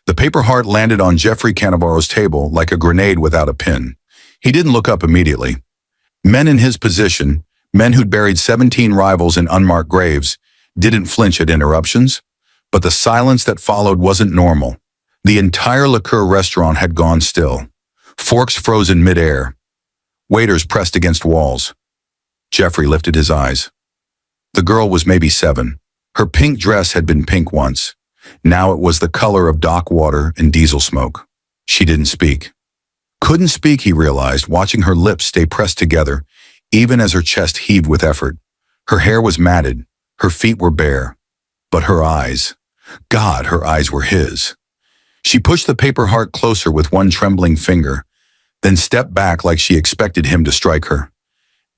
The paper heart landed on Jeffrey Cannavaro's table like a grenade without a pin. He didn't look up immediately. Men in his position, men who'd buried 17 rivals in unmarked graves, didn't flinch at interruptions, but the silence that followed wasn't normal. The entire liqueur restaurant had gone still. Forks frozen midair. Waiters pressed against walls. Jeffrey lifted his eyes. The girl was maybe 7. Her pink dress had been pink once. Now it was the color of dock water and diesel smoke. She didn't speak. Couldn't speak, he realized, watching her lips stay pressed together, even as her chest heaved with effort. Her hair was matted. Her feet were bare. But her eyes, God, her eyes were his. She pushed the paper heart closer with one trembling finger, then stepped back like she expected him to strike her.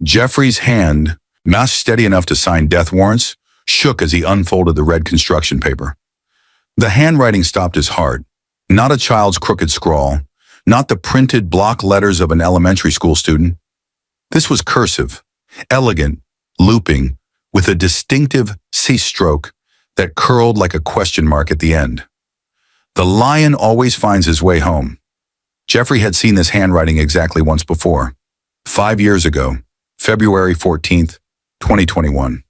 Jeffrey's hand, not steady enough to sign death warrants, shook as he unfolded the red construction paper. The handwriting stopped his heart. Not a child's crooked scrawl, not the printed block letters of an elementary school student. This was cursive, elegant, looping, with a distinctive C-stroke that curled like a question mark at the end. The lion always finds his way home. Jeffrey had seen this handwriting exactly once before. 5 years ago, February 14th, 2021.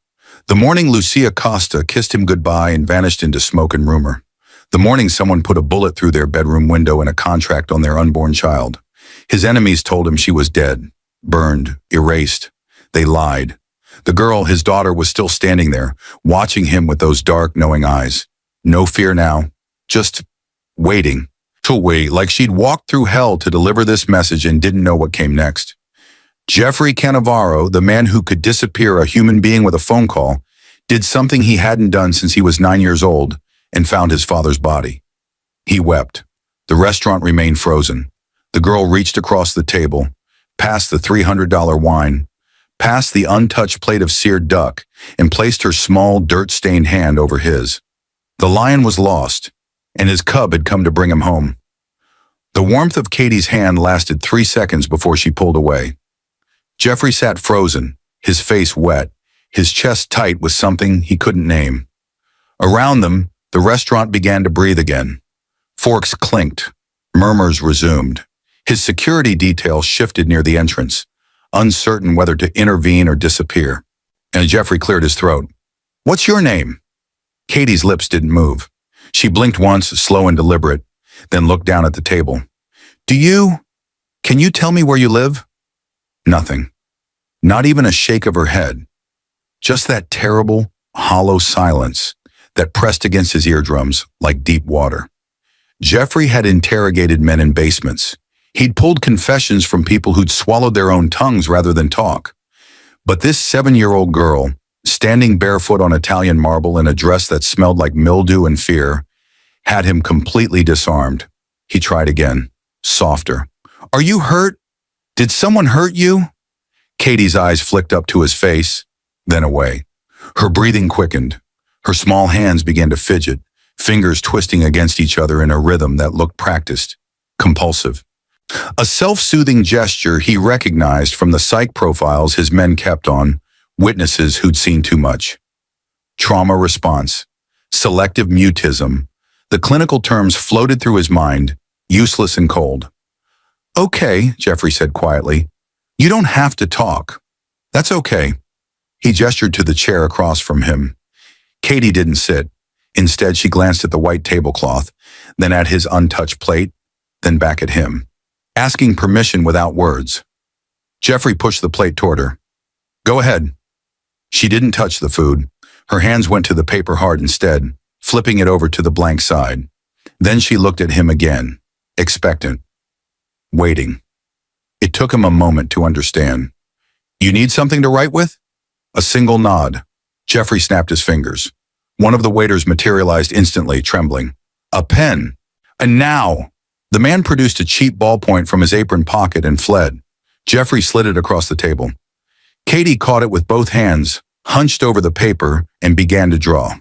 The morning Lucia Costa kissed him goodbye and vanished into smoke and rumor. The morning someone put a bullet through their bedroom window and a contract on their unborn child. His enemies told him she was dead, burned, erased. They lied. The girl, his daughter, was still standing there, watching him with those dark, knowing eyes. No fear now, just waiting. To wait, like she'd walked through hell to deliver this message and didn't know what came next. Jeffrey Cannavaro, the man who could disappear a human being with a phone call, did something he hadn't done since he was 9 years old and found his father's body. He wept. The restaurant remained frozen. The girl reached across the table, past the $300 wine, past the untouched plate of seared duck, and placed her small, dirt-stained hand over his. The lion was lost, and his cub had come to bring him home. The warmth of Katie's hand lasted 3 seconds before she pulled away. Jeffrey sat frozen, his face wet, his chest tight with something he couldn't name. Around them, the restaurant began to breathe again. Forks clinked. Murmurs resumed. His security detail shifted near the entrance, uncertain whether to intervene or disappear. And Jeffrey cleared his throat. "What's your name?" Katie's lips didn't move. She blinked once, slow and deliberate, then looked down at the table. Can you tell me where you live?" Nothing. Not even a shake of her head. Just that terrible, hollow silence that pressed against his eardrums like deep water. Jeffrey had interrogated men in basements. He'd pulled confessions from people who'd swallowed their own tongues rather than talk. But this 7-year-old girl, standing barefoot on Italian marble in a dress that smelled like mildew and fear, had him completely disarmed. He tried again, softer. "Are you hurt? Did someone hurt you?" Katie's eyes flicked up to his face, then away. Her breathing quickened. Her small hands began to fidget, fingers twisting against each other in a rhythm that looked practiced, compulsive. A self-soothing gesture he recognized from the psych profiles his men kept on witnesses who'd seen too much. Trauma response, selective mutism. The clinical terms floated through his mind, useless and cold. "Okay," Jeffrey said quietly. "You don't have to talk. That's okay." He gestured to the chair across from him. Katie didn't sit. Instead, she glanced at the white tablecloth, then at his untouched plate, then back at him, asking permission without words. Jeffrey pushed the plate toward her. "Go ahead." She didn't touch the food. Her hands went to the paper heart instead, flipping it over to the blank side. Then she looked at him again, expectant, waiting. It took him a moment to understand. "You need something to write with?" A single nod. Jeffrey snapped his fingers. One of the waiters materialized instantly, trembling. "A pen. And now!" The man produced a cheap ballpoint from his apron pocket and fled. Jeffrey slid it across the table. Katie caught it with both hands, hunched over the paper, and began to draw.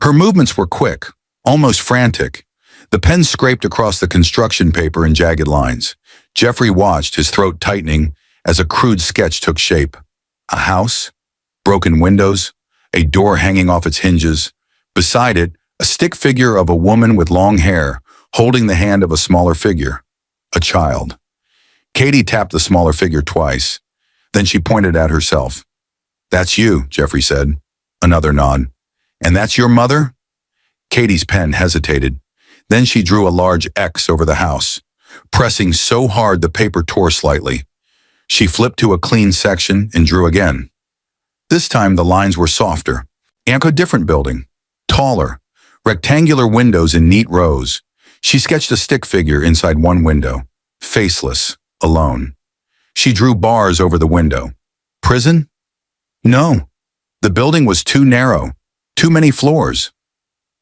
Her movements were quick, almost frantic. The pen scraped across the construction paper in jagged lines. Jeffrey watched, his throat tightening, as a crude sketch took shape. A house, broken windows, a door hanging off its hinges. Beside it, a stick figure of a woman with long hair, holding the hand of a smaller figure, a child. Katie tapped the smaller figure twice. Then she pointed at herself. "That's you," Jeffrey said. Another nod. "And that's your mother?" Katie's pen hesitated. Then she drew a large X over the house, pressing so hard the paper tore slightly. She flipped to a clean section and drew again. This time the lines were softer. And a different building, taller, rectangular windows in neat rows. She sketched a stick figure inside one window, faceless, alone. She drew bars over the window. Prison? No. The building was too narrow, too many floors.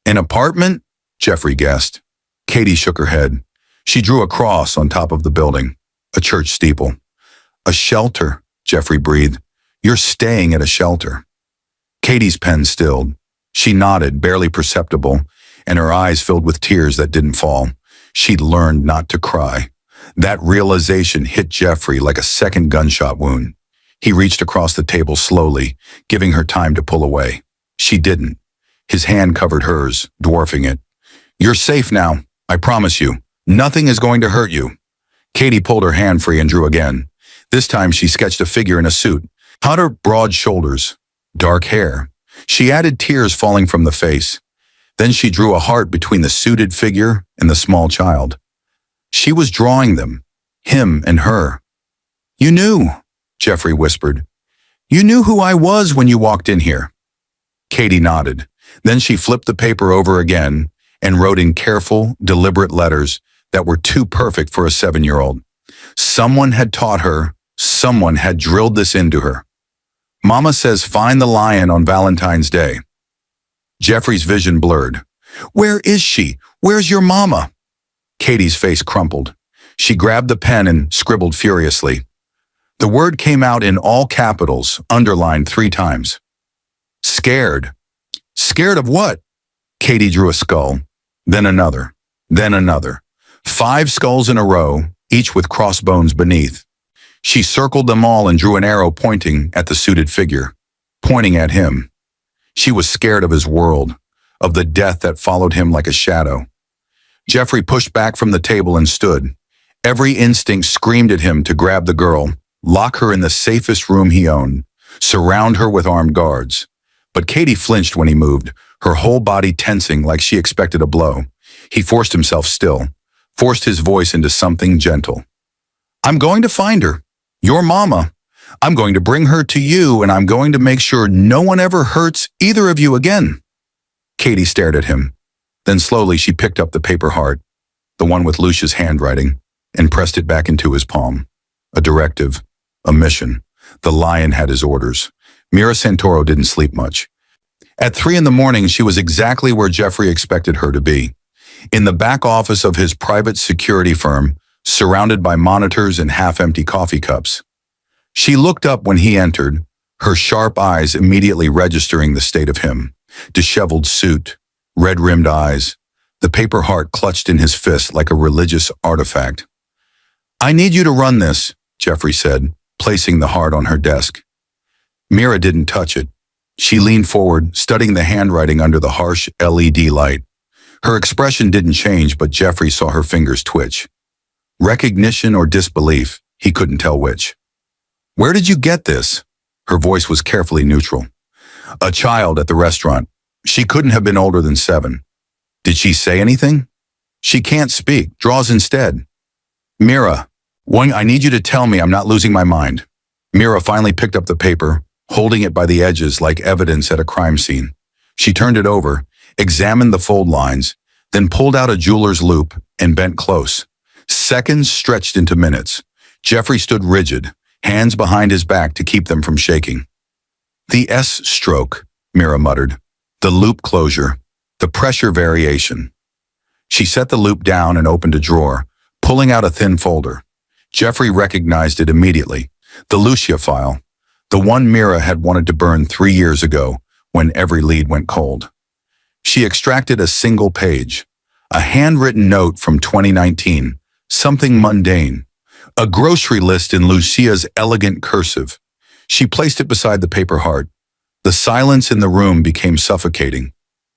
An apartment? Jeffrey guessed. Katie shook her head. She drew a cross on top of the building, a church steeple. A shelter, Jeffrey breathed. You're staying at a shelter. Katie's pen stilled. She nodded, barely perceptible, and her eyes filled with tears that didn't fall. She'd learned not to cry. That realization hit Jeffrey like a second gunshot wound. He reached across the table slowly, giving her time to pull away. She didn't. His hand covered hers, dwarfing it. You're safe now, I promise you. Nothing is going to hurt you. Katie pulled her hand free and drew again. This time she sketched a figure in a suit. Hotter, broad shoulders, dark hair. She added tears falling from the face. Then she drew a heart between the suited figure and the small child. She was drawing them, him and her. You knew, Jeffrey whispered. You knew who I was when you walked in here. Katie nodded. Then she flipped the paper over again and wrote in careful, deliberate letters that were too perfect for a 7-year-old. Someone had taught her, someone had drilled this into her. Mama says find the lion on Valentine's Day. Jeffrey's vision blurred. Where is she? Where's your mama? Katie's face crumpled. She grabbed the pen and scribbled furiously. The word came out in all capitals, underlined 3 times. Scared. Scared of what? Katie drew a skull, then another, then another. 5 skulls in a row, each with crossbones beneath. She circled them all and drew an arrow pointing at the suited figure, pointing at him. She was scared of his world, of the death that followed him like a shadow. Jeffrey pushed back from the table and stood. Every instinct screamed at him to grab the girl, lock her in the safest room he owned, surround her with armed guards. But Katie flinched when he moved, her whole body tensing like she expected a blow. He forced himself still, forced his voice into something gentle. I'm going to find her. Your mama. I'm going to bring her to you, and I'm going to make sure no one ever hurts either of you again. Katie stared at him. Then slowly she picked up the paper heart, the one with Lucia's handwriting, and pressed it back into his palm. A directive, a mission. The lion had his orders. Mira Santoro didn't sleep much. At 3 a.m, she was exactly where Jeffrey expected her to be. In the back office of his private security firm, surrounded by monitors and half-empty coffee cups. She looked up when he entered, her sharp eyes immediately registering the state of him. Disheveled suit, red-rimmed eyes, the paper heart clutched in his fist like a religious artifact. I need you to run this, Jeffrey said, placing the heart on her desk. Mira didn't touch it. She leaned forward, studying the handwriting under the harsh LED light. Her expression didn't change, but Jeffrey saw her fingers twitch. Recognition or disbelief, he couldn't tell which. Where did you get this? Her voice was carefully neutral. A child at the restaurant. She couldn't have been older than 7. Did she say anything? She can't speak, draws instead. Mira, I need you to tell me I'm not losing my mind. Mira finally picked up the paper, holding it by the edges like evidence at a crime scene. She turned it over, examined the fold lines, then pulled out a jeweler's loupe and bent close. Seconds stretched into minutes. Jeffrey stood rigid, hands behind his back to keep them from shaking. The S stroke, Mira muttered. The loop closure, the pressure variation. She set the loop down and opened a drawer, pulling out a thin folder. Jeffrey recognized it immediately. The Lucia file, the one Mira had wanted to burn 3 years ago when every lead went cold. She extracted a single page, a handwritten note from 2019, something mundane, a grocery list in Lucia's elegant cursive. She placed it beside the paper heart. The silence in the room became suffocating.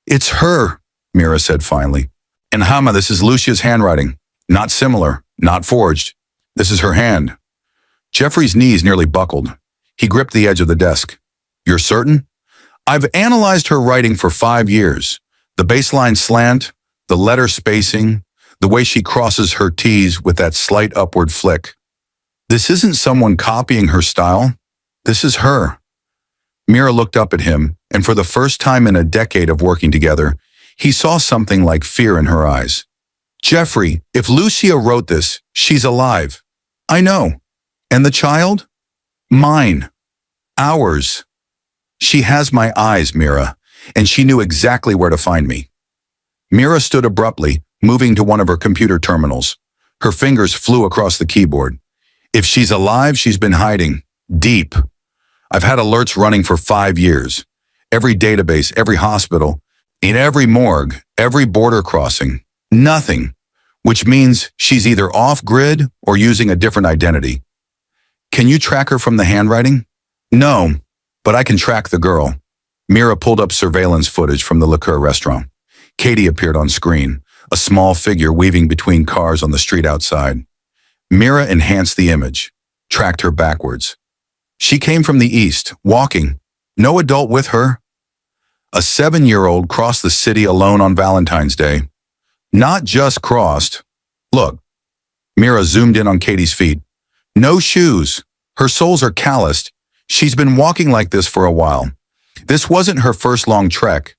It's her, Mira said finally. And Hama, this is Lucia's handwriting. Not similar, not forged. This is her hand. Jeffrey's knees nearly buckled. He gripped the edge of the desk. You're certain? I've analyzed her writing for 5 years. The baseline slant, the letter spacing, the way she crosses her T's with that slight upward flick. This isn't someone copying her style. This is her. Mira looked up at him, and for the first time in a decade of working together, he saw something like fear in her eyes. Jeffrey, if Lucia wrote this, she's alive. I know. And the child? Mine. Ours. She has my eyes, Mira, and she knew exactly where to find me. Mira stood abruptly, moving to one of her computer terminals. Her fingers flew across the keyboard. If she's alive, she's been hiding. Deep. I've had alerts running for 5 years. Every database, every hospital, in every morgue, every border crossing. Nothing. Which means she's either off-grid or using a different identity. Can you track her from the handwriting? No, but I can track the girl. Mira pulled up surveillance footage from the liqueur restaurant. Katie appeared on screen, a small figure weaving between cars on the street outside. Mira enhanced the image, tracked her backwards. She came from the east, walking. No adult with her. A 7-year-old crossed the city alone on Valentine's Day. Not just crossed. Look. Mira zoomed in on Katie's feet. No shoes. Her soles are calloused. She's been walking like this for a while. This wasn't her first long trek.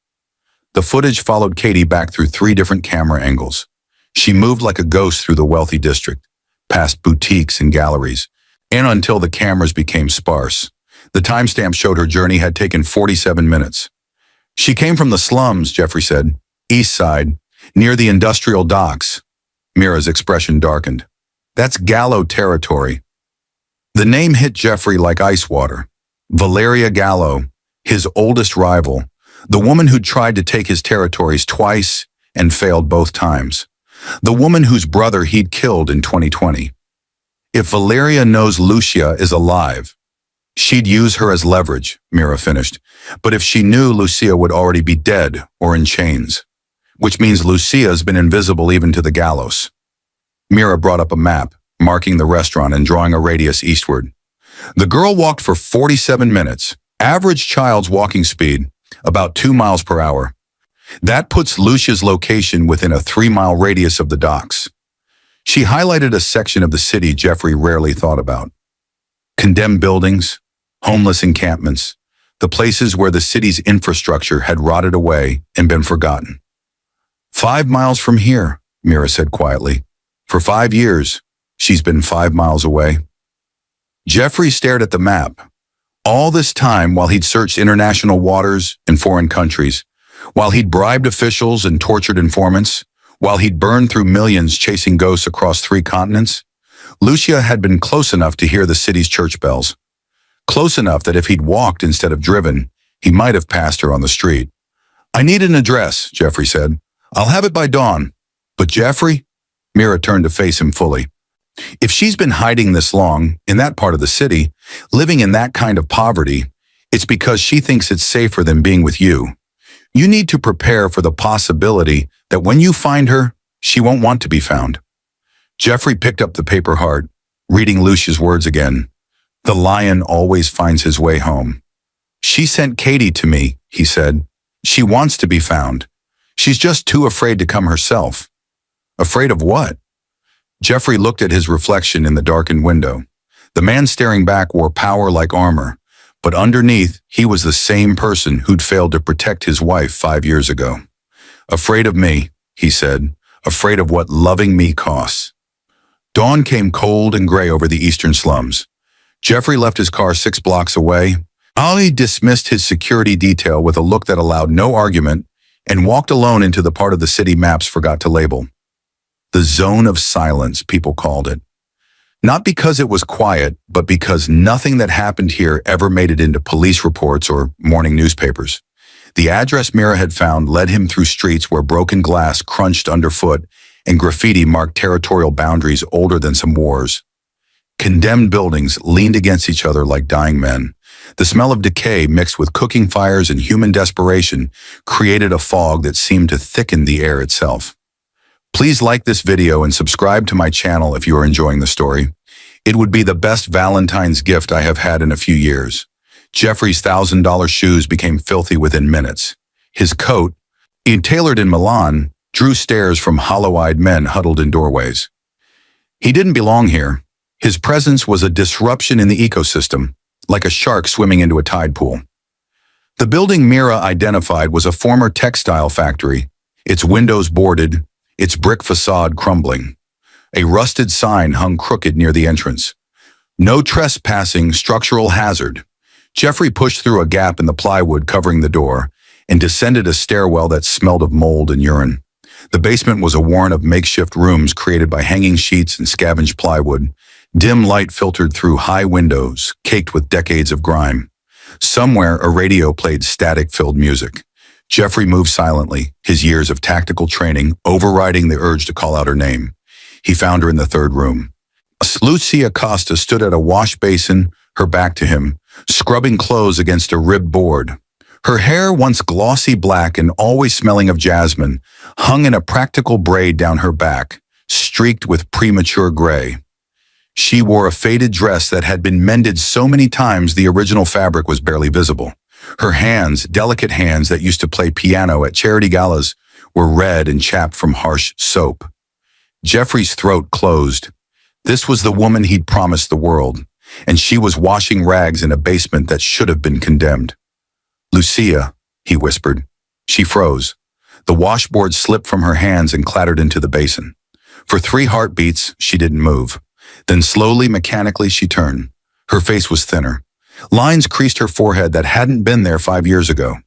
The footage followed Katie back through 3 different camera angles. She moved like a ghost through the wealthy district, past boutiques and galleries, and until the cameras became sparse. The timestamp showed her journey had taken 47 minutes. She came from the slums, Jeffrey said. East side, near the industrial docks. Mira's expression darkened. That's Gallo territory. The name hit Jeffrey like ice water. Valeria Gallo, his oldest rival, the woman who'd tried to take his territories twice and failed both times. The woman whose brother he'd killed in 2020. If Valeria knows Lucia is alive, she'd use her as leverage, Mira finished. But if she knew Lucia would already be dead or in chains, which means Lucia's been invisible even to the gallows. Mira brought up a map, marking the restaurant and drawing a radius eastward. The girl walked for 47 minutes, average child's walking speed, about 2 miles per hour. That puts Lucia's location within a 3-mile radius of the docks. She highlighted a section of the city Jeffrey rarely thought about. Condemned buildings, homeless encampments, the places where the city's infrastructure had rotted away and been forgotten. 5 miles from here, Mira said quietly. For 5 years, she's been 5 miles away. Jeffrey stared at the map. All this time while he'd searched international waters and foreign countries, while he'd bribed officials and tortured informants, while he'd burned through millions chasing ghosts across 3 continents, Lucia had been close enough to hear the city's church bells. Close enough that if he'd walked instead of driven, he might have passed her on the street. I need an address, Jeffrey said. I'll have it by dawn. But Jeffrey? Mira turned to face him fully. If she's been hiding this long, in that part of the city, living in that kind of poverty, it's because she thinks it's safer than being with you. You need to prepare for the possibility that when you find her, she won't want to be found. Jeffrey picked up the paper hard, reading Lucia's words again. The lion always finds his way home. She sent Katie to me, he said. She wants to be found. She's just too afraid to come herself. Afraid of what? Jeffrey looked at his reflection in the darkened window. The man staring back wore power like armor, but underneath, he was the same person who'd failed to protect his wife 5 years ago. Afraid of me, he said, afraid of what loving me costs. Dawn came cold and gray over the eastern slums. Jeffrey left his car 6 blocks away. Ali dismissed his security detail with a look that allowed no argument and walked alone into the part of the city maps forgot to label. The zone of silence, people called it. Not because it was quiet, but because nothing that happened here ever made it into police reports or morning newspapers. The address Mira had found led him through streets where broken glass crunched underfoot and graffiti marked territorial boundaries older than some wars. Condemned buildings leaned against each other like dying men. The smell of decay mixed with cooking fires and human desperation created a fog that seemed to thicken the air itself. Please like this video and subscribe to my channel if you are enjoying the story. It would be the best Valentine's gift I have had in a few years. Jeffrey's $1,000 shoes became filthy within minutes. His coat, tailored in Milan, drew stares from hollow-eyed men huddled in doorways. He didn't belong here. His presence was a disruption in the ecosystem, like a shark swimming into a tide pool. The building Mira identified was a former textile factory, its windows boarded, its brick facade crumbling. A rusted sign hung crooked near the entrance. No trespassing, structural hazard. Jeffrey pushed through a gap in the plywood covering the door and descended a stairwell that smelled of mold and urine. The basement was a warren of makeshift rooms created by hanging sheets and scavenged plywood. Dim light filtered through high windows, caked with decades of grime. Somewhere, a radio played static-filled music. Jeffrey moved silently, his years of tactical training overriding the urge to call out her name. He found her in the third room. Lucia Costa stood at a wash basin, her back to him, scrubbing clothes against a ribbed board. Her hair, once glossy black and always smelling of jasmine, hung in a practical braid down her back, streaked with premature gray. She wore a faded dress that had been mended so many times the original fabric was barely visible. Her hands, delicate hands that used to play piano at charity galas, were red and chapped from harsh soap. Jeffrey's throat closed. This was the woman he'd promised the world, and she was washing rags in a basement that should have been condemned. "Lucia," he whispered. She froze. The washboard slipped from her hands and clattered into the basin. For 3 heartbeats, she didn't move. Then slowly, mechanically, she turned. Her face was thinner. Lines creased her forehead that hadn't been there 5 years ago.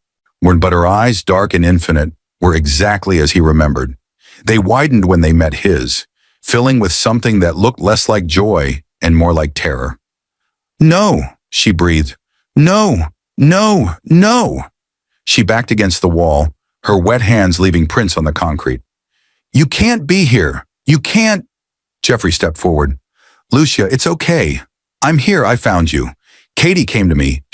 But her eyes, dark and infinite, were exactly as he remembered. They widened when they met his, filling with something that looked less like joy and more like terror. "No," she breathed. "No, no, no." She backed against the wall, her wet hands leaving prints on the concrete. "You can't be here. You can't." Jeffrey stepped forward. "Lucia, it's okay. I'm here. I found you. Katie came to me.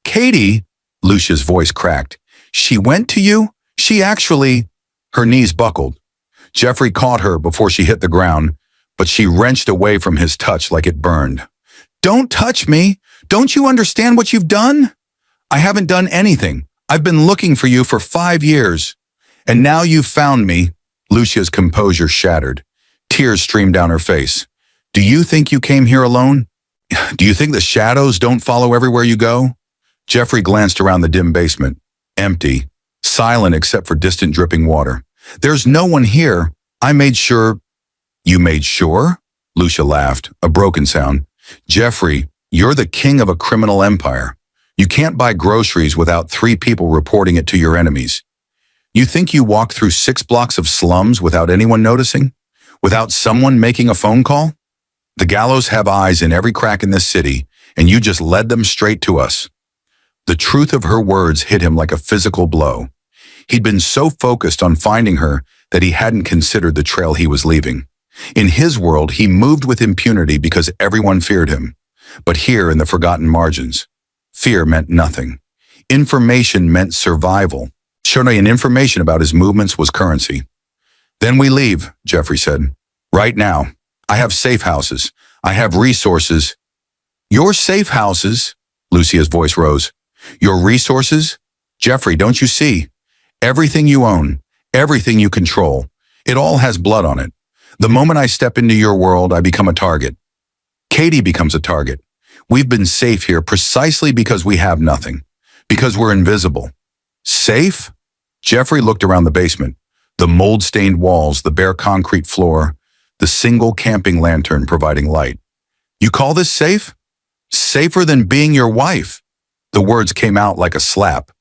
Katie?" Lucia's voice cracked. "She went to you? She actually—" Her knees buckled. Jeffrey caught her before she hit the ground, but she wrenched away from his touch like it burned. "Don't touch me! Don't you understand what you've done?" "I haven't done anything. I've been looking for you for 5 years. And now you've found me." Lucia's composure shattered. Tears streamed down her face. "Do you think you came here alone? Do you think the shadows don't follow everywhere you go?" Jeffrey glanced around the dim basement. Empty. Silent except for distant dripping water. "There's no one here. I made sure—" "You made sure?" Lucia laughed, a broken sound. "Jeffrey, you're the king of a criminal empire. You can't buy groceries without 3 people reporting it to your enemies. You think you walked through 6 blocks of slums without anyone noticing? Without someone making a phone call? The gallows have eyes in every crack in this city, and you just led them straight to us." The truth of her words hit him like a physical blow. He'd been so focused on finding her that he hadn't considered the trail he was leaving. In his world, he moved with impunity because everyone feared him. But here, in the forgotten margins, fear meant nothing. Information meant survival. Surely information about his movements was currency. "Then we leave," Jeffrey said. "Right now. I have safe houses. I have resources." "Your safe houses?" Lucia's voice rose. "Your resources? Jeffrey, don't you see? Everything you own, everything you control, it all has blood on it. The moment I step into your world, I become a target. Katie becomes a target. We've been safe here precisely because we have nothing, because we're invisible." "Safe?" Jeffrey looked around the basement. The mold-stained walls, the bare concrete floor, the single camping lantern providing light. "You call this safe? Safer than being your wife?" The words came out like a slap.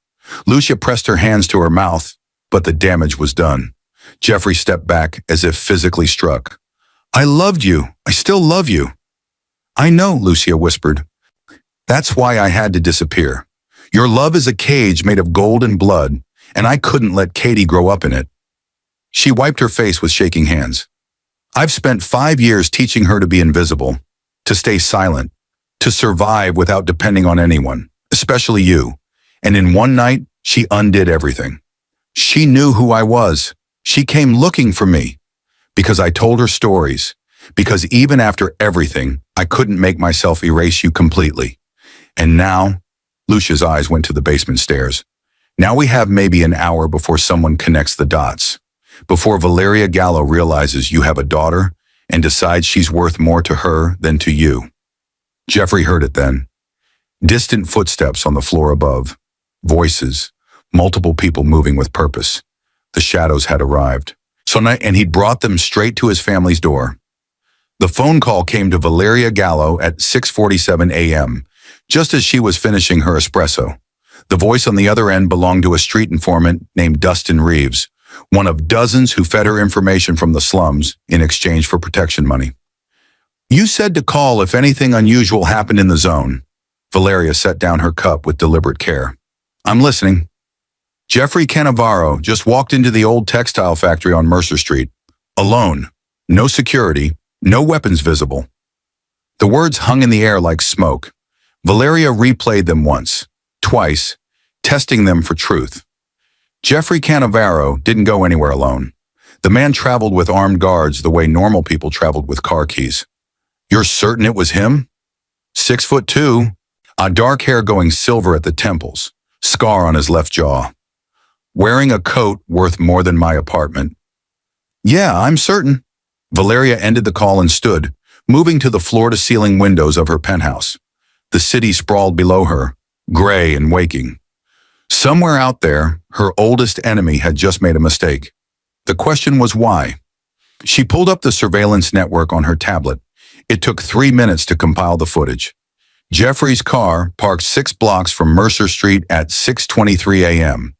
Lucia pressed her hands to her mouth, but the damage was done. Jeffrey stepped back as if physically struck. "I loved you. I still love you." "I know," Lucia whispered. "That's why I had to disappear. Your love is a cage made of gold and blood, and I couldn't let Katie grow up in it." She wiped her face with shaking hands. "I've spent 5 years teaching her to be invisible, to stay silent, to survive without depending on anyone, especially you. And in one night, she undid everything. She knew who I was. She came looking for me because I told her stories, because even after everything, I couldn't make myself erase you completely. And now, Lucia's eyes went to the basement stairs. Now we have maybe an hour before someone connects the dots, before Valeria Gallo realizes you have a daughter and decides she's worth more to her than to you. Jeffrey heard it then. Distant footsteps on the floor above. Voices. Multiple people moving with purpose. The shadows had arrived. And he'd brought them straight to his family's door. The phone call came to Valeria Gallo at 6:47 a.m., just as she was finishing her espresso. The voice on the other end belonged to a street informant named Dustin Reeves, one of dozens who fed her information from the slums in exchange for protection money. You said to call if anything unusual happened in the zone. Valeria set down her cup with deliberate care. I'm listening. Jeffrey Cannavaro just walked into the old textile factory on Mercer Street. Alone. No security. No weapons visible. The words hung in the air like smoke. Valeria replayed them once, twice, testing them for truth. Jeffrey Cannavaro didn't go anywhere alone. The man traveled with armed guards the way normal people traveled with car keys. You're certain it was him? 6'2", a dark hair going silver at the temples, scar on his left jaw. Wearing a coat worth more than my apartment. Yeah, I'm certain. Valeria ended the call and stood, moving to the floor-to-ceiling windows of her penthouse. The city sprawled below her, gray and waking. Somewhere out there, her oldest enemy had just made a mistake. The question was why. She pulled up the surveillance network on her tablet. It took 3 minutes to compile the footage. Jeffrey's car parked 6 blocks from Mercer Street at 6:23 a.m.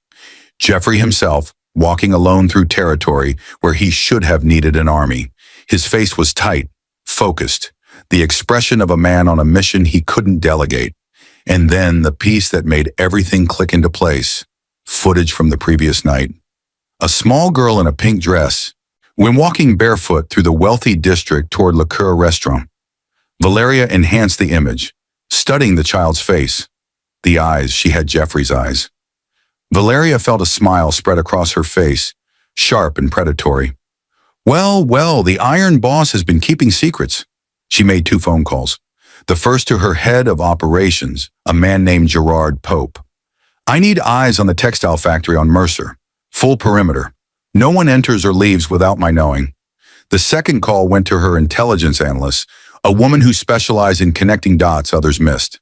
Jeffrey himself, walking alone through territory where he should have needed an army. His face was tight, focused, the expression of a man on a mission he couldn't delegate. And then the piece that made everything click into place, footage from the previous night. A small girl in a pink dress, when walking barefoot through the wealthy district toward Le Coeur restaurant. Valeria enhanced the image, studying the child's face. The eyes, she had Jeffrey's eyes. Valeria felt a smile spread across her face, sharp and predatory. Well, the Iron Boss has been keeping secrets. She made 2 phone calls. The first to her head of operations, a man named Gerard Pope. I need eyes on the textile factory on Mercer. Full perimeter. No one enters or leaves without my knowing. The second call went to her intelligence analyst, a woman who specialized in connecting dots others missed.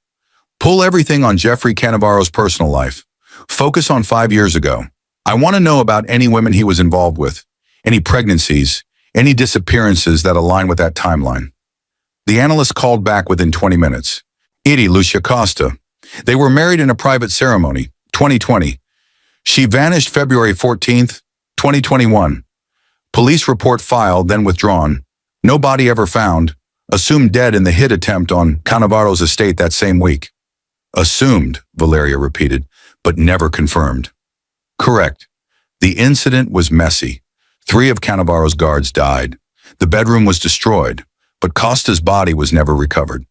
Pull everything on Jeffrey Cannavaro's personal life. Focus on 5 years ago. I want to know about any women he was involved with, any pregnancies, any disappearances that align with that timeline. The analyst called back within 20 minutes. Lucia Costa. They were married in a private ceremony, 2020. She vanished February 14th, 2021. Police report filed, then withdrawn. No body ever found. Assumed dead in the hit attempt on Cannavaro's estate that same week. Assumed, Valeria repeated, but never confirmed. Correct. The incident was messy. 3 of Cannavaro's guards died. The bedroom was destroyed, but Costa's body was never recovered.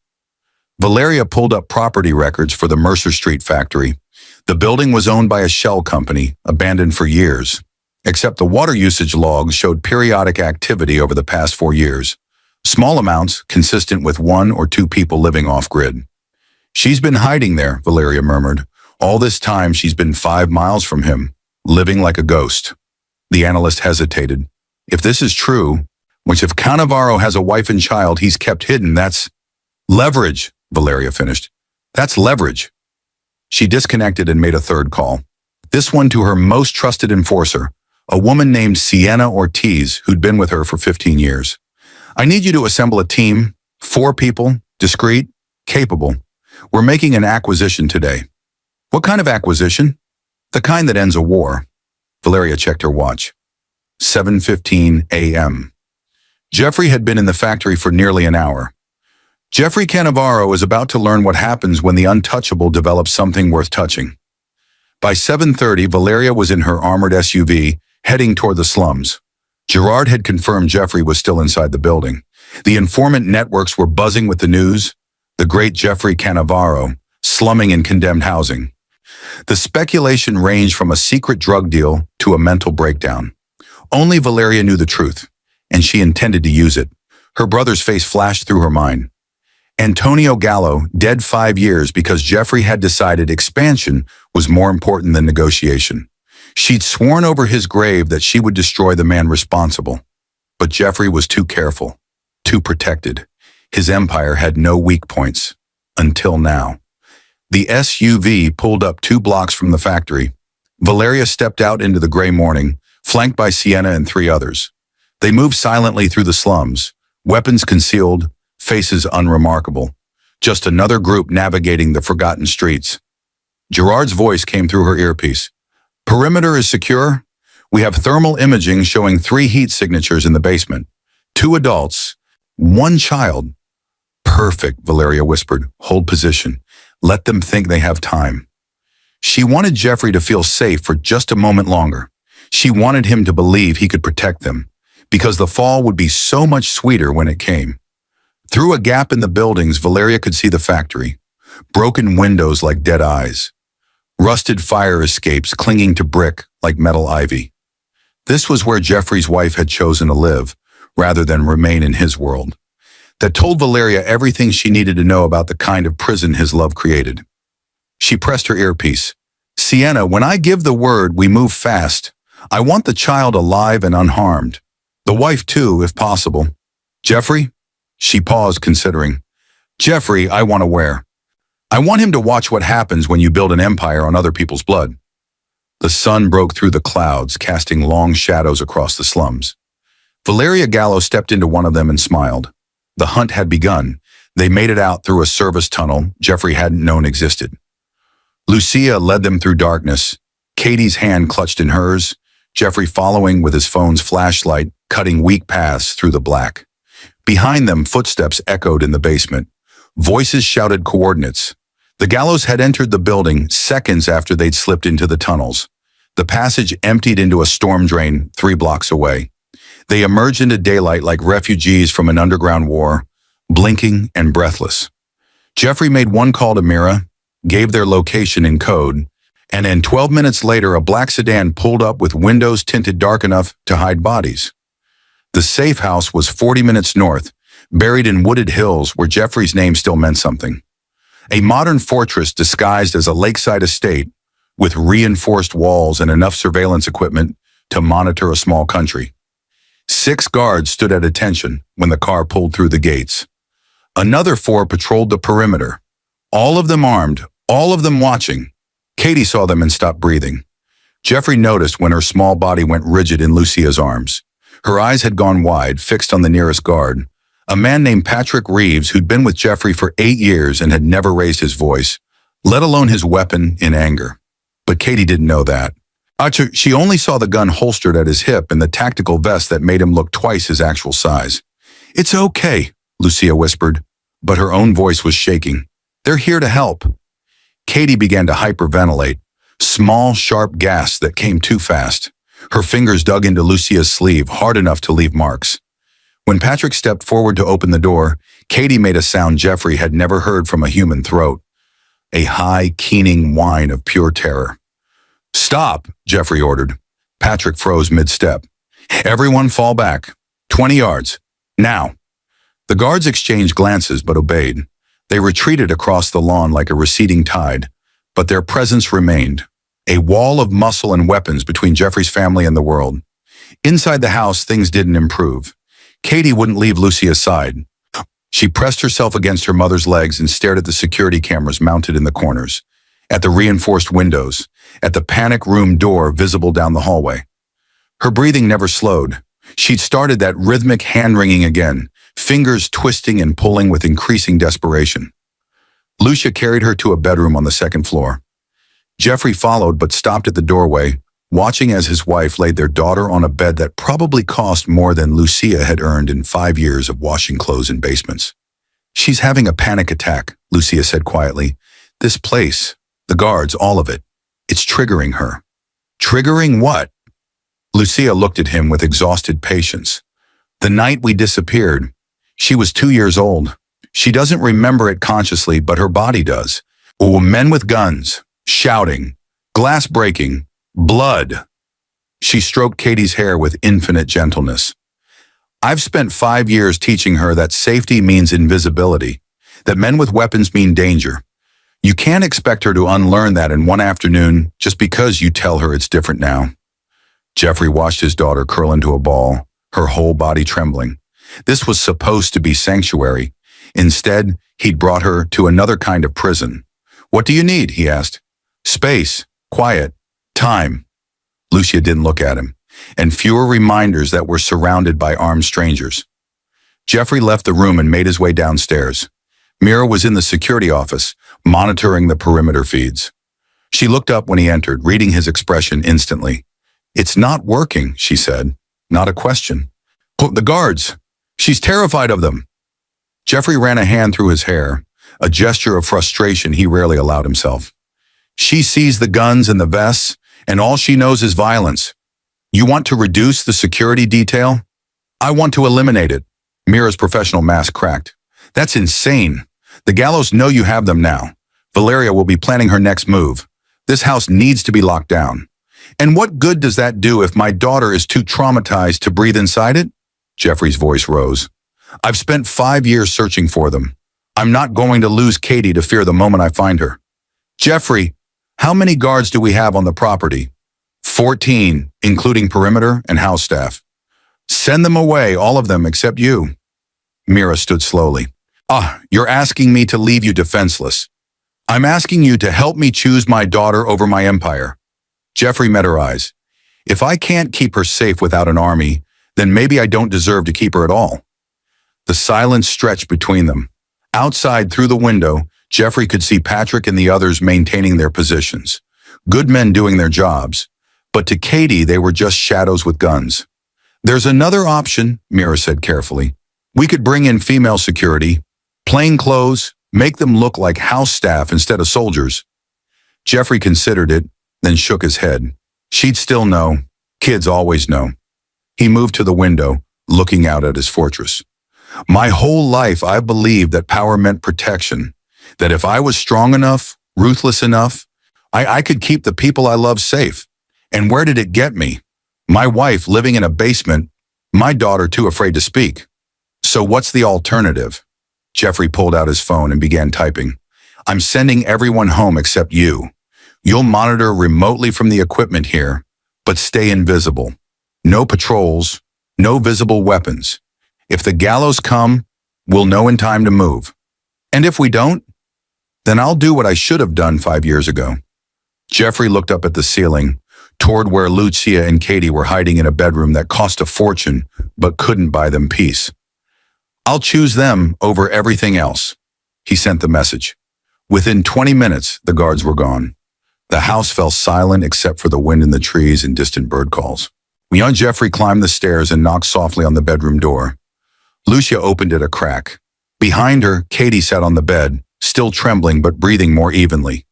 Valeria pulled up property records for the Mercer Street factory. The building was owned by a shell company, abandoned for years, except the water usage logs showed periodic activity over the past 4 years. Small amounts, consistent with 1 or 2 people living off-grid. She's been hiding there, Valeria murmured. All this time she's been 5 miles from him, living like a ghost. The analyst hesitated. If this is true, which if Cannavaro has a wife and child he's kept hidden, that's leverage, Valeria finished. That's leverage. She disconnected and made a third call. This one to her most trusted enforcer, a woman named Sienna Ortiz who'd been with her for 15 years. I need you to assemble a team, 4 people, discreet, capable. We're making an acquisition today. What kind of acquisition? The kind that ends a war. Valeria checked her watch. 7:15 a.m. Jeffrey had been in the factory for nearly an hour. Jeffrey Cannavaro is about to learn what happens when the untouchable develops something worth touching. By 7:30, Valeria was in her armored SUV, heading toward the slums. Gerard had confirmed Jeffrey was still inside the building. The informant networks were buzzing with the news. The great Jeffrey Cannavaro, slumming in condemned housing. The speculation ranged from a secret drug deal to a mental breakdown. Only Valeria knew the truth, and she intended to use it. Her brother's face flashed through her mind. Antonio Gallo, dead 5 years because Jeffrey had decided expansion was more important than negotiation. She'd sworn over his grave that she would destroy the man responsible. But Jeffrey was too careful, too protected. His empire had no weak points. Until now. The SUV pulled up 2 blocks from the factory. Valeria stepped out into the gray morning, flanked by Sienna and 3 others. They moved silently through the slums, weapons concealed, faces unremarkable. Just another group navigating the forgotten streets. Gerard's voice came through her earpiece. Perimeter is secure. We have thermal imaging showing 3 heat signatures in the basement. 2 adults, 1 child. Perfect, Valeria whispered. Hold position. Let them think they have time. She wanted Jeffrey to feel safe for just a moment longer. She wanted him to believe he could protect them, because the fall would be so much sweeter when it came. Through a gap in the buildings, Valeria could see the factory. Broken windows like dead eyes. Rusted fire escapes clinging to brick like metal ivy. This was where Jeffrey's wife had chosen to live, rather than remain in his world. That told Valeria everything she needed to know about the kind of prison his love created. She pressed her earpiece. Sienna, when I give the word, we move fast. I want the child alive and unharmed. The wife too, if possible. Jeffrey? She paused, considering. Jeffrey, I want to wear. I want him to watch what happens when you build an empire on other people's blood. The sun broke through the clouds, casting long shadows across the slums. Valeria Gallo stepped into one of them and smiled. The hunt had begun. They made it out through a service tunnel Jeffrey hadn't known existed. Lucia led them through darkness, Katie's hand clutched in hers, Jeffrey following with his phone's flashlight, cutting weak paths through the black. Behind them, footsteps echoed in the basement. Voices shouted coordinates. The Gallos had entered the building seconds after they'd slipped into the tunnels. The passage emptied into a storm drain 3 blocks away. They emerged into daylight like refugees from an underground war, blinking and breathless. Jeffrey made one call to Mira, gave their location in code, and then 12 minutes later a black sedan pulled up with windows tinted dark enough to hide bodies. The safe house was 40 minutes north, buried in wooded hills where Jeffrey's name still meant something. A modern fortress disguised as a lakeside estate with reinforced walls and enough surveillance equipment to monitor a small country. 6 guards stood at attention when the car pulled through the gates. Another 4 patrolled the perimeter. All of them armed, all of them watching. Katie saw them and stopped breathing. Jeffrey noticed when her small body went rigid in Lucia's arms. Her eyes had gone wide, fixed on the nearest guard. A man named Patrick Reeves, who'd been with Jeffrey for 8 years and had never raised his voice, let alone his weapon, in anger. But Katie didn't know that. She only saw the gun holstered at his hip and the tactical vest that made him look twice his actual size. It's okay, Lucia whispered, but her own voice was shaking. They're here to help. Katie began to hyperventilate, small, sharp gasps that came too fast. Her fingers dug into Lucia's sleeve hard enough to leave marks. When Patrick stepped forward to open the door, Katie made a sound Jeffrey had never heard from a human throat. A high, keening whine of pure terror. Stop, Jeffrey ordered. Patrick froze mid-step. Everyone fall back. 20 yards. Now. The guards exchanged glances but obeyed. They retreated across the lawn like a receding tide, but their presence remained. A wall of muscle and weapons between Jeffrey's family and the world. Inside the house, things didn't improve. Katie wouldn't leave Lucia's side. She pressed herself against her mother's legs and stared at the security cameras mounted in the corners, at the reinforced windows, at the panic room door visible down the hallway. Her breathing never slowed. She'd started that rhythmic hand-wringing again, fingers twisting and pulling with increasing desperation. Lucia carried her to a bedroom on the 2nd floor. Jeffrey followed but stopped at the doorway, watching as his wife laid their daughter on a bed that probably cost more than Lucia had earned in 5 years of washing clothes in basements. She's having a panic attack, Lucia said quietly. This place, the guards, all of it. It's triggering her. Triggering what? Lucia looked at him with exhausted patience. The night we disappeared, she was 2 years old. She doesn't remember it consciously, but her body does. Men with guns, shouting, glass breaking, blood. She stroked Katie's hair with infinite gentleness. I've spent 5 years teaching her that safety means invisibility, that men with weapons mean danger. You can't expect her to unlearn that in one afternoon just because you tell her it's different now. Jeffrey watched his daughter curl into a ball, her whole body trembling. This was supposed to be sanctuary. Instead, he'd brought her to another kind of prison. What do you need? He asked. Space, quiet, time. Lucia didn't look at him, and fewer reminders that we're surrounded by armed strangers. Jeffrey left the room and made his way downstairs. Mira was in the security office, monitoring the perimeter feeds. She looked up when he entered, reading his expression instantly. It's not working, she said. Not a question. The guards. She's terrified of them. Jeffrey ran a hand through his hair, a gesture of frustration he rarely allowed himself. She sees the guns and the vests, and all she knows is violence. You want to reduce the security detail? I want to eliminate it. Mira's professional mask cracked. That's insane. The gallows know you have them now. Valeria will be planning her next move. This house needs to be locked down. And what good does that do if my daughter is too traumatized to breathe inside it? Jeffrey's voice rose. I've spent 5 years searching for them. I'm not going to lose Katie to fear the moment I find her. Jeffrey, how many guards do we have on the property? 14, including perimeter and house staff. Send them away, all of them except you. Mira stood slowly. You're asking me to leave you defenseless. I'm asking you to help me choose my daughter over my empire. Jeffrey met her eyes. If I can't keep her safe without an army, then maybe I don't deserve to keep her at all. The silence stretched between them. Outside, through the window, Jeffrey could see Patrick and the others maintaining their positions. Good men doing their jobs. But to Katie, they were just shadows with guns. There's another option, Mira said carefully. We could bring in female security, plain clothes, make them look like house staff instead of soldiers. Jeffrey considered it, then shook his head. She'd still know. Kids always know. He moved to the window, looking out at his fortress. My whole life, I believed that power meant protection, that if I was strong enough, ruthless enough, I could keep the people I love safe. And where did it get me? My wife living in a basement, my daughter too afraid to speak. So what's the alternative? Jeffrey pulled out his phone and began typing. I'm sending everyone home except you. You'll monitor remotely from the equipment here, but stay invisible. No patrols, no visible weapons. If the gallows come, we'll know in time to move. And if we don't, then I'll do what I should have done 5 years ago. Jeffrey looked up at the ceiling, toward where Lucia and Katie were hiding in a bedroom that cost a fortune, but couldn't buy them peace. I'll choose them over everything else. He sent the message. Within 20 minutes, the guards were gone. The house fell silent except for the wind in the trees and distant bird calls. Young Jeffrey climbed the stairs and knocked softly on the bedroom door. Lucia opened it a crack. Behind her, Katie sat on the bed, still trembling but breathing more evenly.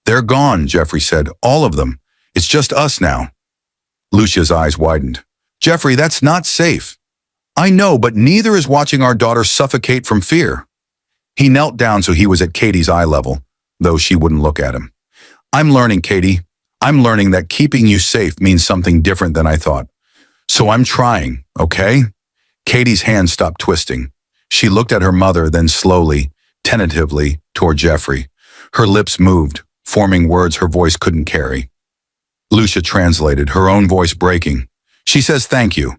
They're gone, Jeffrey said. All of them. It's just us now. Lucia's eyes widened. Jeffrey, that's not safe. I know, but neither is watching our daughter suffocate from fear. He knelt down so he was at Katie's eye level, though she wouldn't look at him. I'm learning, Katie. I'm learning that keeping you safe means something different than I thought. So I'm trying, okay? Katie's hand stopped twisting. She looked at her mother, then slowly, tentatively, toward Jeffrey. Her lips moved, forming words her voice couldn't carry. Lucia translated, her own voice breaking. She says thank you.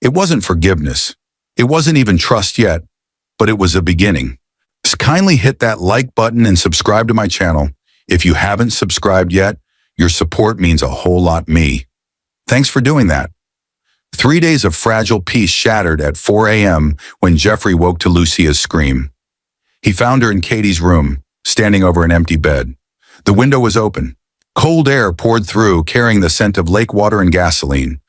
It wasn't forgiveness. It wasn't even trust yet, but it was a beginning. Just kindly hit that like button and subscribe to my channel. If you haven't subscribed yet, your support means a whole lot me. Thanks for doing that. 3 days of fragile peace shattered at 4 a.m. when Jeffrey woke to Lucia's scream. He found her in Katie's room, standing over an empty bed. The window was open. Cold air poured through, carrying the scent of lake water and gasoline.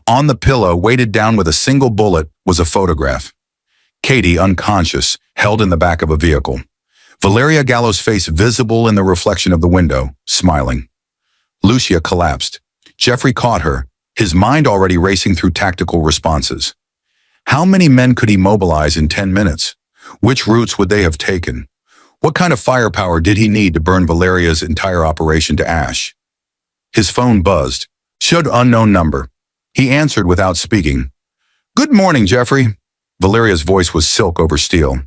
On the pillow, weighted down with a single bullet, was a photograph. Katie, unconscious, held in the back of a vehicle. Valeria Gallo's face visible in the reflection of the window, smiling. Lucia collapsed. Jeffrey caught her, his mind already racing through tactical responses. How many men could he mobilize in 10 minutes? Which routes would they have taken? What kind of firepower did he need to burn Valeria's entire operation to ash? His phone buzzed. Showed unknown number. He answered without speaking. Good morning, Jeffrey. Valeria's voice was silk over steel.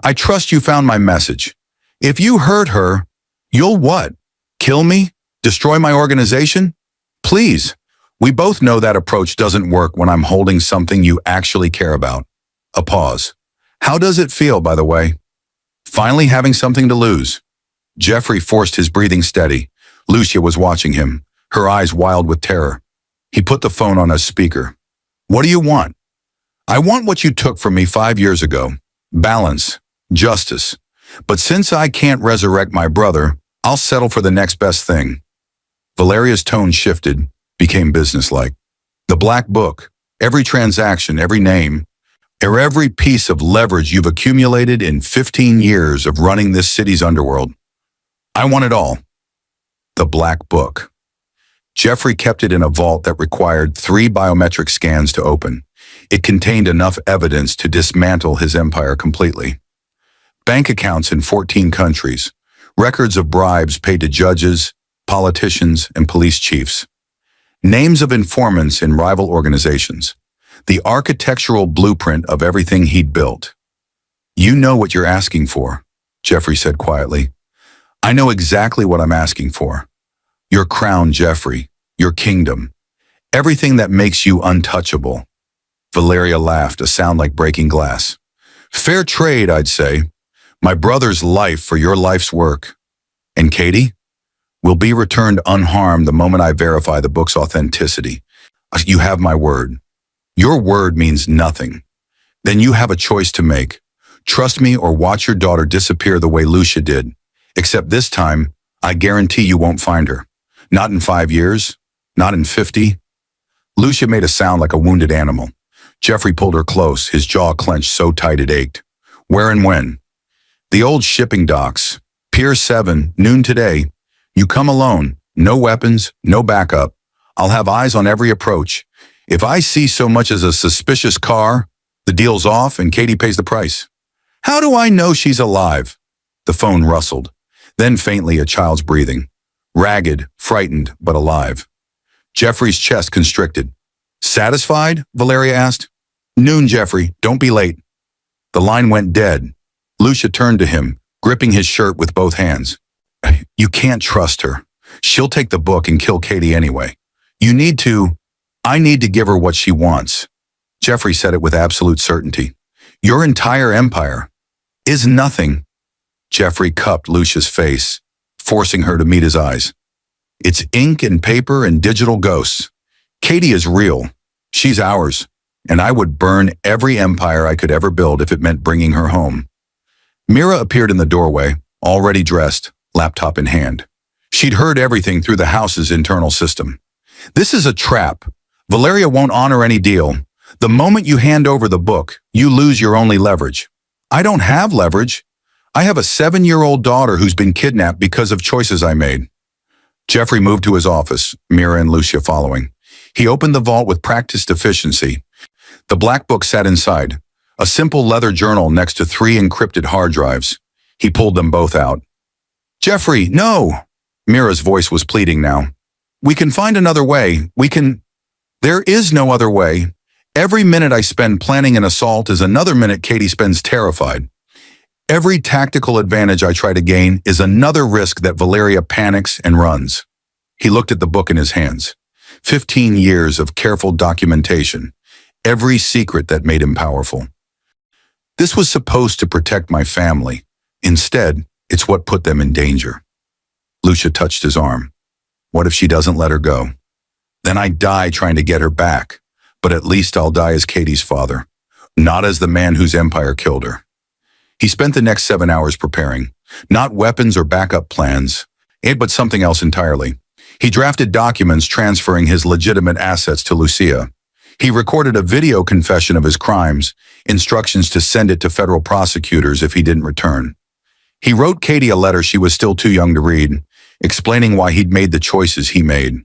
I trust you found my message. If you hurt her, you'll what? Kill me? Destroy my organization? Please. We both know that approach doesn't work when I'm holding something you actually care about. A pause. How does it feel, by the way? Finally having something to lose. Jeffrey forced his breathing steady. Lucia was watching him, her eyes wild with terror. He put the phone on a speaker. What do you want? I want what you took from me 5 years ago. Balance. Justice. But since I can't resurrect my brother, I'll settle for the next best thing. Valeria's tone shifted, became businesslike. The black book, every transaction, every name, or every piece of leverage you've accumulated in 15 years of running this city's underworld. I want it all. The black book. Jeffrey kept it in a vault that required 3 biometric scans to open. It contained enough evidence to dismantle his empire completely. Bank accounts in 14 countries, records of bribes paid to judges, politicians, and police chiefs. Names of informants in rival organizations. The architectural blueprint of everything he'd built. You know what you're asking for, Jeffrey said quietly. I know exactly what I'm asking for. Your crown, Jeffrey, your kingdom, everything that makes you untouchable. Valeria laughed, a sound like breaking glass. Fair trade, I'd say. My brother's life for your life's work. And Katie? Will be returned unharmed the moment I verify the book's authenticity. You have my word. Your word means nothing. Then you have a choice to make. Trust me or watch your daughter disappear the way Lucia did. Except this time, I guarantee you won't find her. Not in 5 years. Not in 50. Lucia made a sound like a wounded animal. Jeffrey pulled her close, his jaw clenched so tight it ached. Where and when? The old shipping docks. Pier 7, noon today. You come alone. No weapons, no backup. I'll have eyes on every approach. If I see so much as a suspicious car, the deal's off and Katie pays the price. How do I know she's alive? The phone rustled. Then faintly a child's breathing. Ragged, frightened, but alive. Jeffrey's chest constricted. Satisfied? Valeria asked. Noon, Jeffrey. Don't be late. The line went dead. Lucia turned to him, gripping his shirt with both hands. You can't trust her. She'll take the book and kill Katie anyway. I need to give her what she wants. Jeffrey said it with absolute certainty. Your entire empire is nothing. Jeffrey cupped Lucia's face, forcing her to meet his eyes. It's ink and paper and digital ghosts. Katie is real. She's ours. And I would burn every empire I could ever build if it meant bringing her home. Mira appeared in the doorway, already dressed, laptop in hand. She'd heard everything through the house's internal system. This is a trap. Valeria won't honor any deal. The moment you hand over the book, you lose your only leverage. I don't have leverage. I have a 7-year-old daughter who's been kidnapped because of choices I made. Jeffrey moved to his office, Mira and Lucia following. He opened the vault with practiced efficiency. The black book sat inside, a simple leather journal next to 3 encrypted hard drives. He pulled them both out. Jeffrey, no! Mira's voice was pleading now. We can find another way. There is no other way. Every minute I spend planning an assault is another minute Katie spends terrified. Every tactical advantage I try to gain is another risk that Valeria panics and runs. He looked at the book in his hands. 15 years of careful documentation. Every secret that made him powerful. This was supposed to protect my family. Instead, it's what put them in danger. Lucia touched his arm. What if she doesn't let her go? Then I die trying to get her back. But at least I'll die as Katie's father, not as the man whose empire killed her. He spent the next 7 hours preparing, not weapons or backup plans, but something else entirely. He drafted documents transferring his legitimate assets to Lucia. He recorded a video confession of his crimes, instructions to send it to federal prosecutors if he didn't return. He wrote Katie a letter she was still too young to read, explaining why he'd made the choices he made.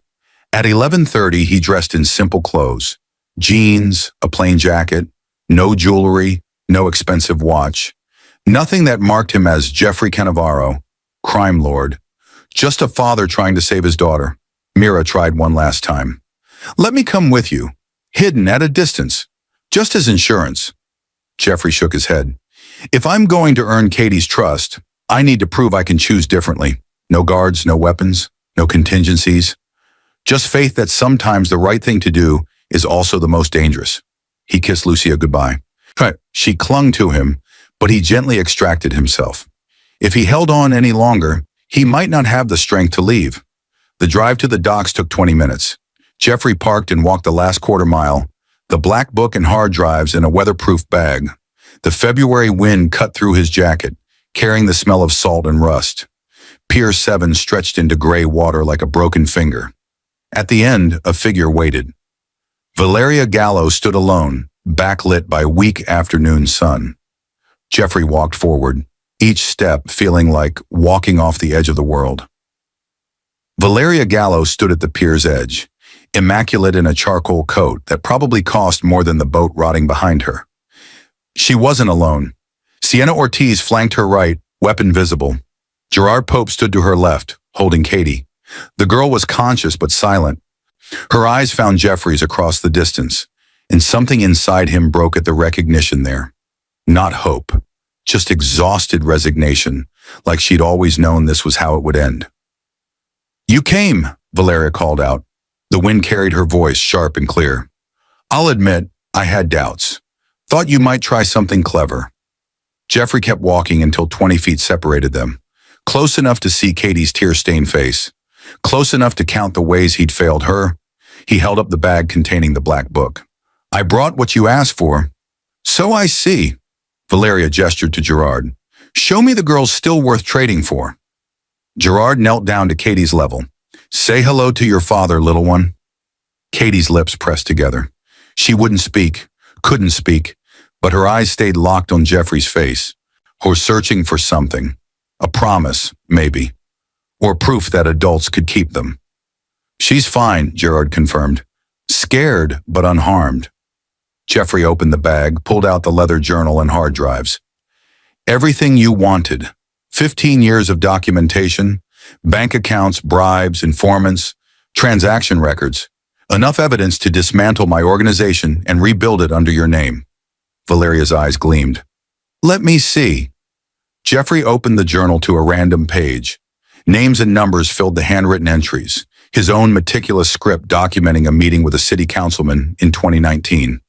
At 11:30, he dressed in simple clothes. Jeans, a plain jacket, no jewelry, no expensive watch. Nothing that marked him as Jeffrey Cannavaro, crime lord. Just a father trying to save his daughter. Mira tried one last time. Let me come with you, hidden at a distance, just as insurance. Jeffrey shook his head. If I'm going to earn Katie's trust, I need to prove I can choose differently. No guards, no weapons, no contingencies. Just faith that sometimes the right thing to do is also the most dangerous. He kissed Lucia goodbye. She clung to him, but he gently extracted himself. If he held on any longer, he might not have the strength to leave. The drive to the docks took 20 minutes. Jeffrey parked and walked the last quarter mile, the black book and hard drives in a weatherproof bag. The February wind cut through his jacket, carrying the smell of salt and rust. Pier 7 stretched into gray water like a broken finger. At the end, a figure waited. Valeria Gallo stood alone, backlit by weak afternoon sun. Jeffrey walked forward, each step feeling like walking off the edge of the world. Valeria Gallo stood at the pier's edge, immaculate in a charcoal coat that probably cost more than the boat rotting behind her. She wasn't alone. Sienna Ortiz flanked her right, weapon visible. Gerard Pope stood to her left, holding Katie. The girl was conscious but silent. Her eyes found Jeffrey's across the distance, and something inside him broke at the recognition there. Not hope, just exhausted resignation, like she'd always known this was how it would end. "You came," Valeria called out. The wind carried her voice sharp and clear. "I'll admit, I had doubts. Thought you might try something clever." Jeffrey kept walking until 20 feet separated them, close enough to see Katie's tear-stained face, close enough to count the ways he'd failed her. He held up the bag containing the black book. "I brought what you asked for." "So I see." Valeria gestured to Gerard. "Show me the girl's still worth trading for." Gerard knelt down to Katie's level. "Say hello to your father, little one." Katie's lips pressed together. She wouldn't speak, couldn't speak, but her eyes stayed locked on Jeffrey's face, or searching for something. A promise, maybe. Or proof that adults could keep them. "She's fine," Gerard confirmed. "Scared, but unharmed." Jeffrey opened the bag, pulled out the leather journal and hard drives. Everything you wanted. 15 years of documentation, bank accounts, bribes, informants, transaction records. Enough evidence to dismantle my organization and rebuild it under your name. Valeria's eyes gleamed. "Let me see." Jeffrey opened the journal to a random page. Names and numbers filled the handwritten entries, his own meticulous script documenting a meeting with a city councilman in 2019.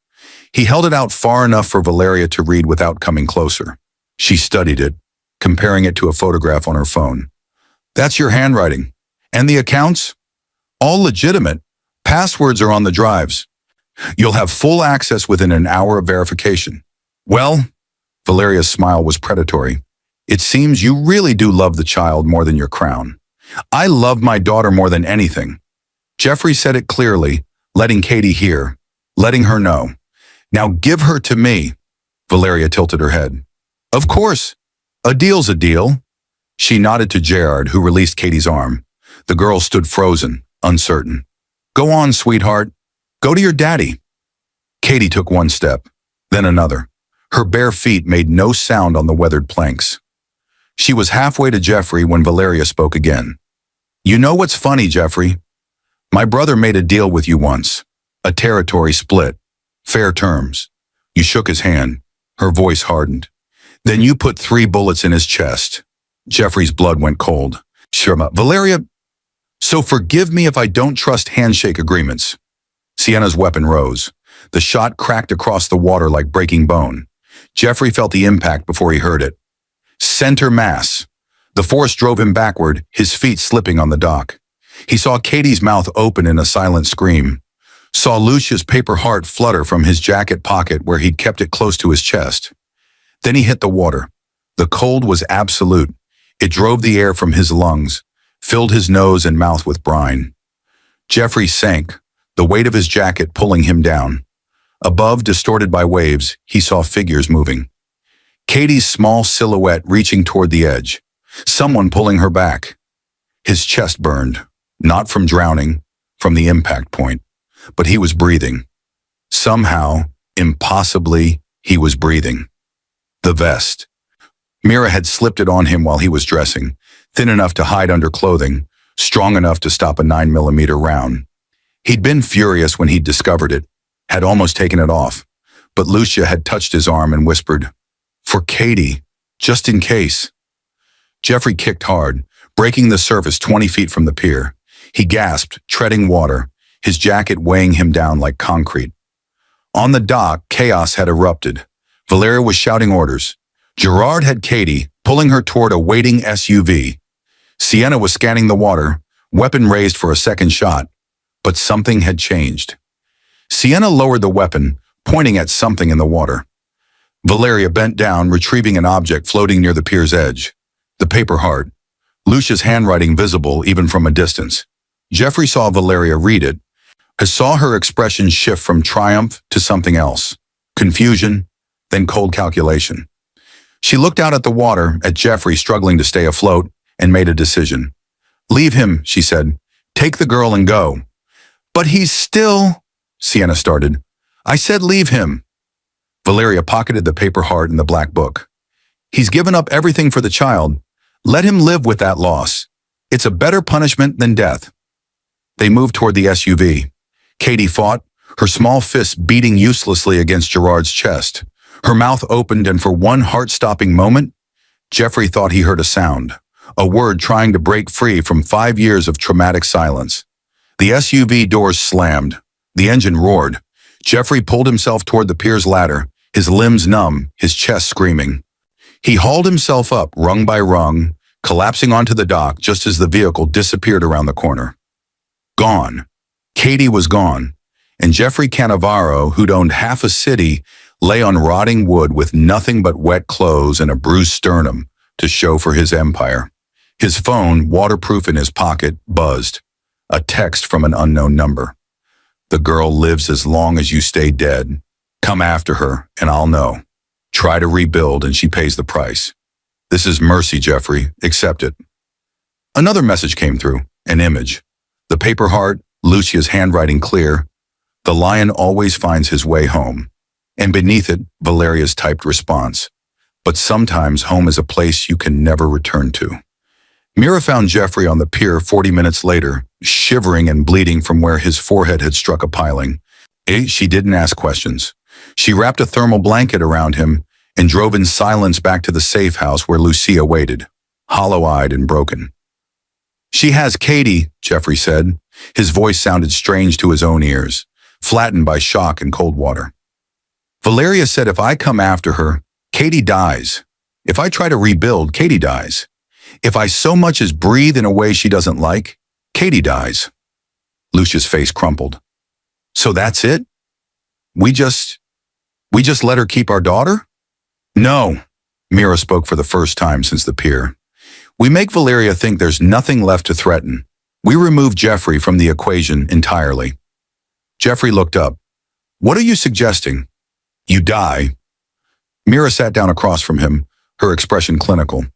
He held it out far enough for Valeria to read without coming closer. She studied it, comparing it to a photograph on her phone. "That's your handwriting. And the accounts? All legitimate. Passwords are on the drives. You'll have full access within an hour of verification." "Well," Valeria's smile was predatory, "it seems you really do love the child more than your crown." "I love my daughter more than anything." Jeffrey said it clearly, letting Katie hear, letting her know. "Now give her to me." Valeria tilted her head. "Of course. A deal's a deal." She nodded to Gerard, who released Katie's arm. The girl stood frozen, uncertain. "Go on, sweetheart. Go to your daddy." Katie took one step, then another. Her bare feet made no sound on the weathered planks. She was halfway to Jeffrey when Valeria spoke again. "You know what's funny, Jeffrey? My brother made a deal with you once. A territory split. Fair terms. You shook his hand. Her voice hardened. Then you put 3 bullets in his chest." Jeffrey's blood went cold. "Sure, Valeria, so forgive me if I don't trust handshake agreements." Sienna's weapon rose. The shot cracked across the water like breaking bone. Jeffrey felt the impact before he heard it. Center mass. The force drove him backward, his feet slipping on the dock. He saw Katie's mouth open in a silent scream. Saw Lucia's paper heart flutter from his jacket pocket where he'd kept it close to his chest. Then he hit the water. The cold was absolute. It drove the air from his lungs, filled his nose and mouth with brine. Jeffrey sank, the weight of his jacket pulling him down. Above, distorted by waves, he saw figures moving. Katie's small silhouette reaching toward the edge. Someone pulling her back. His chest burned, not from drowning, from the impact point. But he was breathing. Somehow, impossibly, he was breathing. The vest. Mira had slipped it on him while he was dressing, thin enough to hide under clothing, strong enough to stop a 9mm round. He'd been furious when he'd discovered it, had almost taken it off, but Lucia had touched his arm and whispered, "For Katie, just in case." Jeffrey kicked hard, breaking the surface 20 feet from the pier. He gasped, treading water, his jacket weighing him down like concrete. On the dock, chaos had erupted. Valeria was shouting orders. Gerard had Katie, pulling her toward a waiting SUV. Sienna was scanning the water, weapon raised for a second shot. But something had changed. Sienna lowered the weapon, pointing at something in the water. Valeria bent down, retrieving an object floating near the pier's edge. The paper heart. Lucia's handwriting visible even from a distance. Jeffrey saw Valeria read it, saw her expression shift from triumph to something else. Confusion, then cold calculation. She looked out at the water, at Jeffrey struggling to stay afloat, and made a decision. "Leave him," she said. "Take the girl and go." "But he's still," Sienna started. "I said leave him." Valeria pocketed the paper heart in the black book. "He's given up everything for the child. Let him live with that loss. It's a better punishment than death." They moved toward the SUV. Katie fought, her small fists beating uselessly against Gerard's chest. Her mouth opened, and for one heart-stopping moment, Jeffrey thought he heard a sound, a word trying to break free from 5 years of traumatic silence. The SUV doors slammed. The engine roared. Jeffrey pulled himself toward the pier's ladder, his limbs numb, his chest screaming. He hauled himself up, rung by rung, collapsing onto the dock just as the vehicle disappeared around the corner. Gone. Katie was gone, and Jeffrey Cannavaro, who'd owned half a city, lay on rotting wood with nothing but wet clothes and a bruised sternum to show for his empire. His phone, waterproof in his pocket, buzzed. A text from an unknown number. "The girl lives as long as you stay dead. Come after her, and I'll know. Try to rebuild, and she pays the price. This is mercy, Jeffrey. Accept it." Another message came through, an image. The paper heart, Lucia's handwriting clear. "The lion always finds his way home." And beneath it, Valeria's typed response. "But sometimes home is a place you can never return to." Mira found Jeffrey on the pier 40 minutes later, shivering and bleeding from where his forehead had struck a piling. She didn't ask questions. She wrapped a thermal blanket around him and drove in silence back to the safe house where Lucia waited, hollow-eyed and broken. "She has Katie," Jeffrey said. His voice sounded strange to his own ears, flattened by shock and cold water. "Valeria said if I come after her, Katie dies. If I try to rebuild, Katie dies. If I so much as breathe in a way she doesn't like, Katie dies." Lucia's face crumpled. "So that's it? We just let her keep our daughter?" "No," Mira spoke for the first time since the pier. "We make Valeria think there's nothing left to threaten. We remove Jeffrey from the equation entirely." Jeffrey looked up. "What are you suggesting?" "You die." Mira sat down across from him, her expression clinical.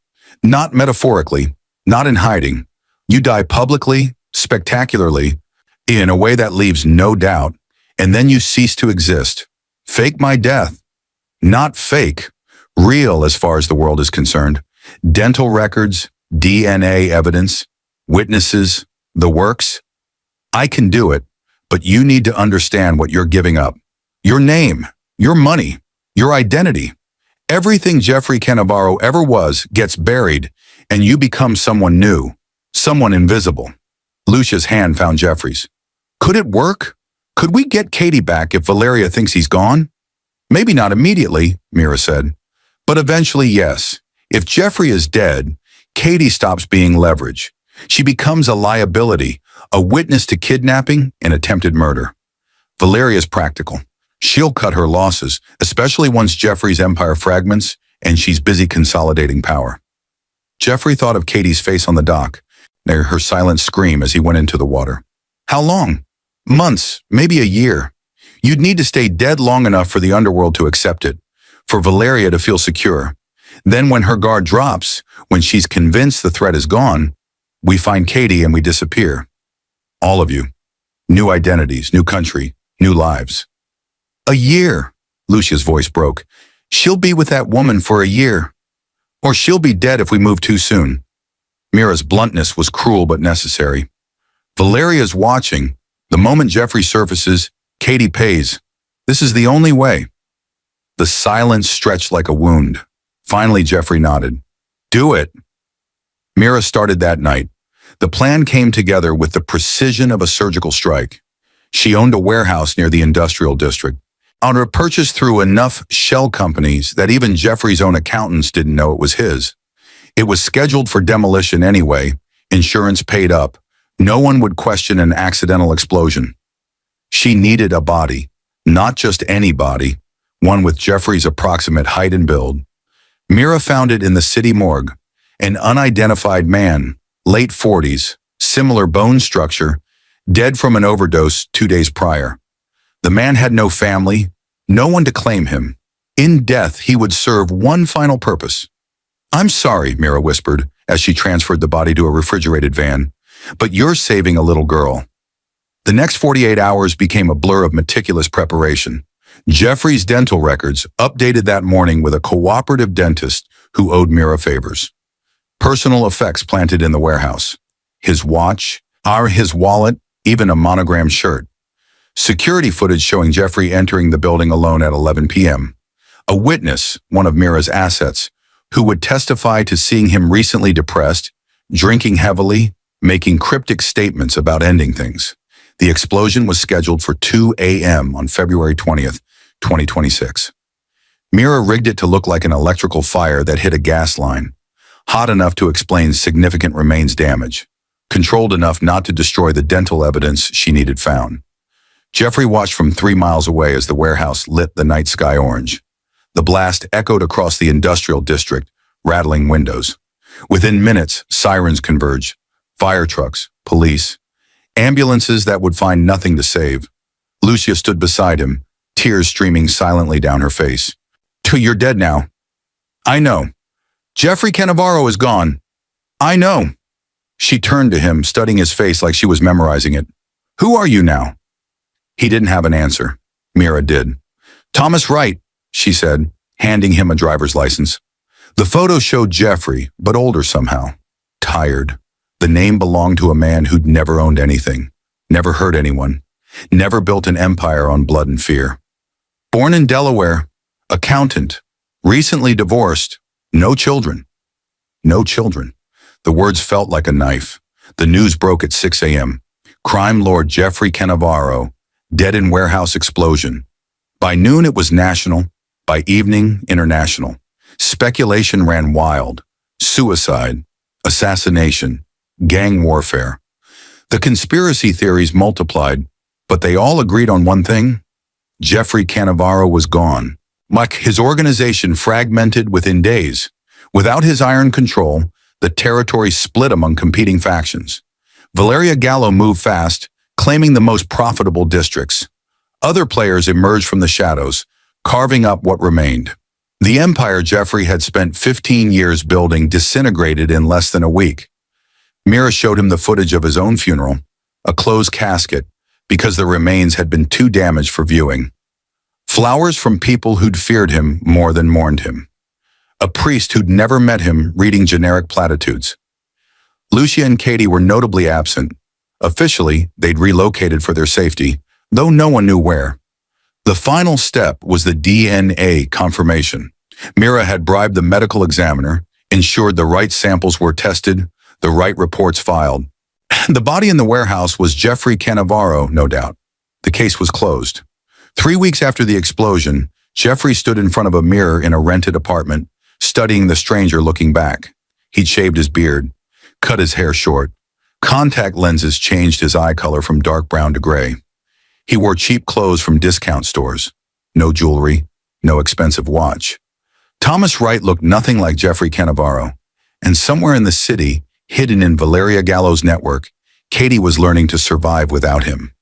"Not metaphorically, not in hiding. You die publicly, spectacularly, in a way that leaves no doubt, and then you cease to exist. Fake my death. Not fake, real as far as the world is concerned. Dental records, DNA evidence, witnesses, the works. I can do it, but you need to understand what you're giving up. Your name, your money, your identity. Everything Jeffrey Cannavaro ever was gets buried, and you become someone new, someone invisible." Lucia's hand found Jeffrey's. "Could it work? Could we get Katie back if Valeria thinks he's gone?" "Maybe not immediately," Mira said. "But eventually, yes. If Jeffrey is dead, Katie stops being leverage. She becomes a liability, a witness to kidnapping and attempted murder. Valeria's practical. She'll cut her losses, especially once Jeffrey's empire fragments and she's busy consolidating power." Jeffrey thought of Katie's face on the dock, near her silent scream as he went into the water. How long? Months, maybe a year. You'd need to stay dead long enough for the underworld to accept it, for Valeria to feel secure. Then when her guard drops, when she's convinced the threat is gone, we find Katie and we disappear. All of you. New identities, new country, new lives. "A year," Lucia's voice broke. "She'll be with that woman for a year. Or she'll be dead if we move too soon." Mira's bluntness was cruel but necessary. "Valeria's watching, The moment Jeffrey surfaces, Katie pays. This is the only way. The silence stretched like a wound. Finally, Jeffrey nodded. Do it. Mira started that night. The plan came together with the precision of a surgical strike. She owned a warehouse near the industrial district. On her purchase through enough shell companies that even Jeffrey's own accountants didn't know it was his. It was scheduled for demolition anyway, insurance paid up. No one would question an accidental explosion. She needed a body, not just any body, one with Jeffrey's approximate height and build. Mira found it in the city morgue, an unidentified man, late 40s, similar bone structure, dead from an overdose 2 days prior. The man had no family, no one to claim him. In death, he would serve one final purpose. I'm sorry, Mira whispered as she transferred the body to a refrigerated van, but you're saving a little girl. The next 48 hours became a blur of meticulous preparation. Jeffrey's dental records, updated that morning with a cooperative dentist who owed Mira favors. Personal effects planted in the warehouse. His watch, his wallet, even a monogrammed shirt. Security footage showing Jeffrey entering the building alone at 11 p.m. A witness, one of Mira's assets, who would testify to seeing him recently depressed, drinking heavily, making cryptic statements about ending things. The explosion was scheduled for 2 a.m. on February 20th, 2026. Mira rigged it to look like an electrical fire that hit a gas line, hot enough to explain significant remains damage, controlled enough not to destroy the dental evidence she needed found. Jeffrey watched from 3 miles away as the warehouse lit the night sky orange. The blast echoed across the industrial district, rattling windows. Within minutes, sirens converged. Fire trucks, police, ambulances that would find nothing to save. Lucia stood beside him, tears streaming silently down her face. You're dead now. I know. Jeffrey Cannavaro is gone. I know. She turned to him, studying his face like she was memorizing it. Who are you now? He didn't have an answer. Mira did. Thomas Wright, she said, handing him a driver's license. The photo showed Jeffrey, but older somehow. Tired. The name belonged to a man who'd never owned anything, never hurt anyone, never built an empire on blood and fear. Born in Delaware, accountant, recently divorced, no children. No children. The words felt like a knife. The news broke at 6 a.m. Crime lord Jeffrey Cannavaro, dead in warehouse explosion. By noon it was national, by evening international. Speculation ran wild. Suicide, assassination, gang warfare. The conspiracy theories multiplied, but they all agreed on one thing. Jeffrey Cannavaro was gone. His organization fragmented within days. Without his iron control, the territory split among competing factions. Valeria Gallo moved fast, claiming the most profitable districts. Other players emerged from the shadows, carving up what remained. The empire Jeffrey had spent 15 years building disintegrated in less than a week. Mira showed him the footage of his own funeral, a closed casket, because the remains had been too damaged for viewing. Flowers from people who'd feared him more than mourned him. A priest who'd never met him reading generic platitudes. Lucia and Katie were notably absent. Officially, they'd relocated for their safety, though no one knew where. The final step was the DNA confirmation. Mira had bribed the medical examiner, ensured the right samples were tested, the right reports filed. The body in the warehouse was Jeffrey Cannavaro, no doubt. The case was closed. 3 weeks after the explosion, Jeffrey stood in front of a mirror in a rented apartment, studying the stranger looking back. He'd shaved his beard, cut his hair short. Contact lenses changed his eye color from dark brown to gray. He wore cheap clothes from discount stores. No jewelry, no expensive watch. Thomas Wright looked nothing like Jeffrey Cannavaro. And somewhere in the city, hidden in Valeria Gallo's network, Katie was learning to survive without him.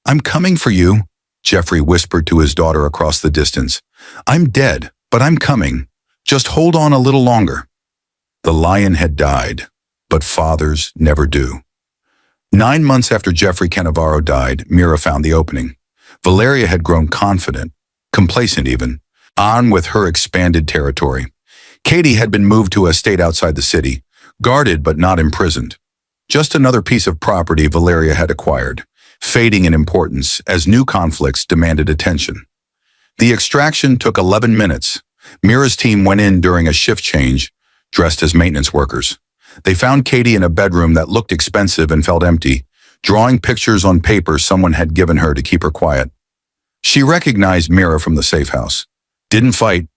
I'm coming for you, Jeffrey whispered to his daughter across the distance. I'm dead, but I'm coming. Just hold on a little longer. The lion had died, but fathers never do. 9 months after Jeffrey Cannavaro died, Mira found the opening. Valeria had grown confident, complacent even, on with her expanded territory. Katie had been moved to a estate outside the city, guarded but not imprisoned. Just another piece of property Valeria had acquired. fading in importance as new conflicts demanded attention. The extraction took 11 minutes. Mira's team went in during a shift change, dressed as maintenance workers. They found Katie in a bedroom that looked expensive and felt empty, drawing pictures on paper someone had given her to keep her quiet. She recognized Mira from the safe house. Didn't fight,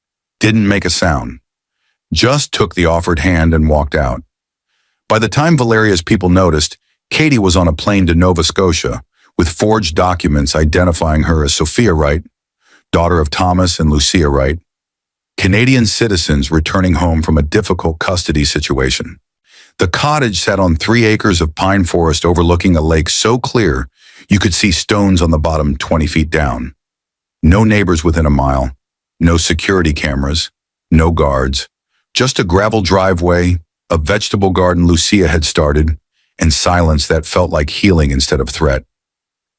didn't make a sound. Just took the offered hand and walked out. By the time Valeria's people noticed, Katie was on a plane to Nova Scotia with forged documents identifying her as Sophia Wright, daughter of Thomas and Lucia Wright, Canadian citizens returning home from a difficult custody situation. The cottage sat on 3 acres of pine forest overlooking a lake so clear you could see stones on the bottom 20 feet down. No neighbors within a mile, no security cameras, no guards, just a gravel driveway, a vegetable garden Lucia had started, and silence that felt like healing instead of threat.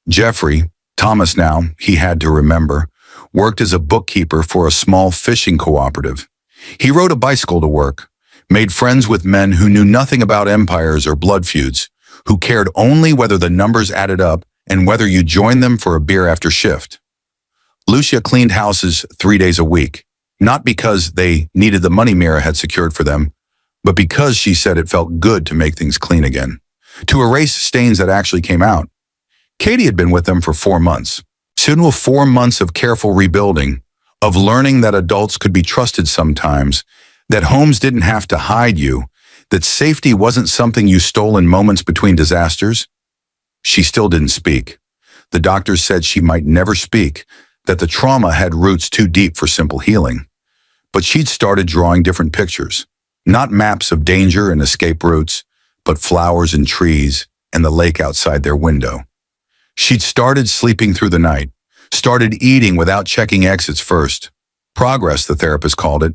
Jeffrey, Thomas now, he had to remember, worked as a bookkeeper for a small fishing cooperative. He rode a bicycle to work, made friends with men who knew nothing about empires or blood feuds, who cared only whether the numbers added up and whether you joined them for a beer after shift. Lucia cleaned houses 3 days a week, not because they needed the money Mira had secured for them, but because she said it felt good to make things clean again, to erase stains that actually came out. Katie had been with them for 4 months. Soon will 4 months of careful rebuilding, of learning that adults could be trusted sometimes, that homes didn't have to hide you, that safety wasn't something you stole in moments between disasters. She still didn't speak. The doctors said she might never speak, that the trauma had roots too deep for simple healing. But she'd started drawing different pictures, not maps of danger and escape routes, but flowers and trees and the lake outside their window. She'd started sleeping through the night, started eating without checking exits first. Progress, the therapist called it.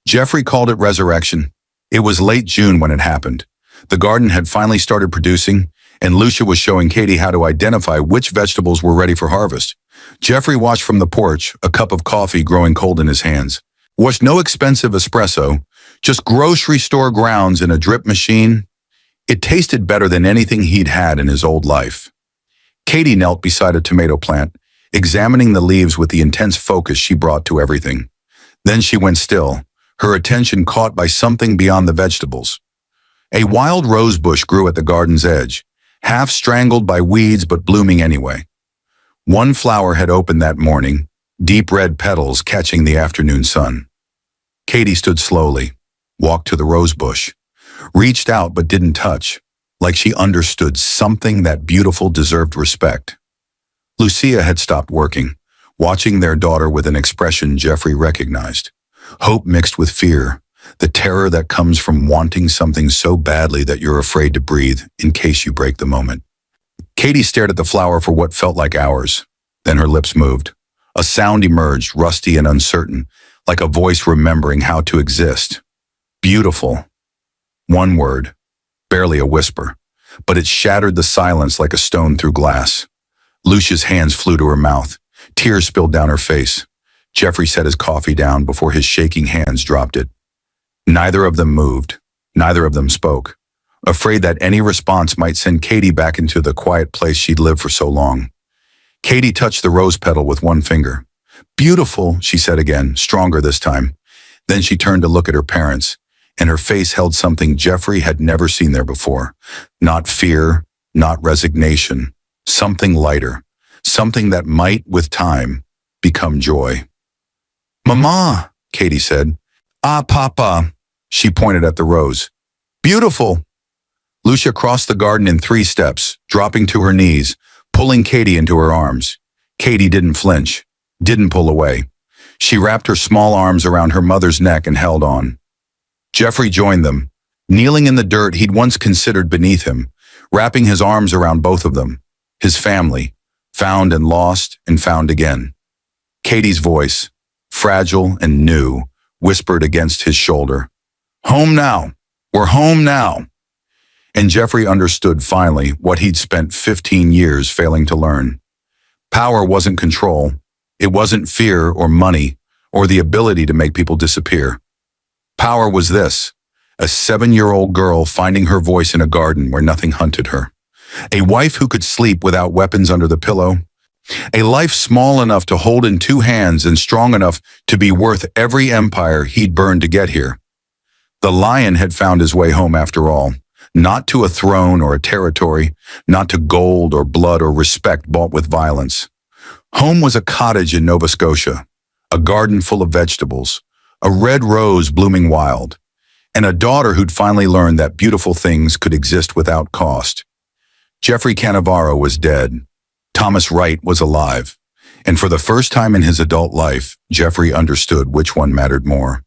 Jeffrey called it resurrection. It was late June when it happened. The garden had finally started producing, and Lucia was showing Katie how to identify which vegetables were ready for harvest. Jeffrey watched from the porch, a cup of coffee growing cold in his hands. Was no expensive espresso, just grocery store grounds in a drip machine. It tasted better than anything he'd had in his old life. Katie knelt beside a tomato plant, examining the leaves with the intense focus she brought to everything. Then she went still, her attention caught by something beyond the vegetables. A wild rose bush grew at the garden's edge, half strangled by weeds but blooming anyway. One flower had opened that morning, deep red petals catching the afternoon sun. Katie stood slowly, walked to the rose bush, reached out but didn't touch, like she understood something that beautiful deserved respect. Lucia had stopped working, watching their daughter with an expression Jeffrey recognized. Hope mixed with fear, the terror that comes from wanting something so badly that you're afraid to breathe in case you break the moment. Katie stared at the flower for what felt like hours. Then her lips moved. A sound emerged, rusty and uncertain, like a voice remembering how to exist. Beautiful. One word, barely a whisper, but it shattered the silence like a stone through glass. Lucia's hands flew to her mouth. Tears spilled down her face. Jeffrey set his coffee down before his shaking hands dropped it. Neither of them moved. Neither of them spoke, afraid that any response might send Katie back into the quiet place she'd lived for so long. Katie touched the rose petal with one finger. Beautiful, she said again, stronger this time. Then she turned to look at her parents, and her face held something Jeffrey had never seen there before. Not fear, not resignation, something lighter, something that might, with time, become joy. Mama, Katie said. Ah, Papa, she pointed at the rose. Beautiful. Lucia crossed the garden in 3 steps, dropping to her knees, pulling Katie into her arms. Katie didn't flinch, didn't pull away. She wrapped her small arms around her mother's neck and held on. Jeffrey joined them, kneeling in the dirt he'd once considered beneath him, wrapping his arms around both of them, his family, found and lost and found again. Katie's voice, fragile and new, whispered against his shoulder. Home now. We're home now. And Jeffrey understood finally what he'd spent 15 years failing to learn. Power wasn't control. It wasn't fear or money or the ability to make people disappear. Power was this, a 7-year-old girl finding her voice in a garden where nothing hunted her, A wife who could sleep without weapons under the pillow. A life small enough to hold in two hands and strong enough to be worth every empire he'd burned to get here. The lion had found his way home after all, not to a throne or a territory, not to gold or blood or respect bought with violence. Home was a cottage in Nova Scotia, a garden full of vegetables, a red rose blooming wild, and a daughter who'd finally learned that beautiful things could exist without cost. Jeffrey Cannavaro was dead. Thomas Wright was alive. And for the first time in his adult life, Jeffrey understood which one mattered more.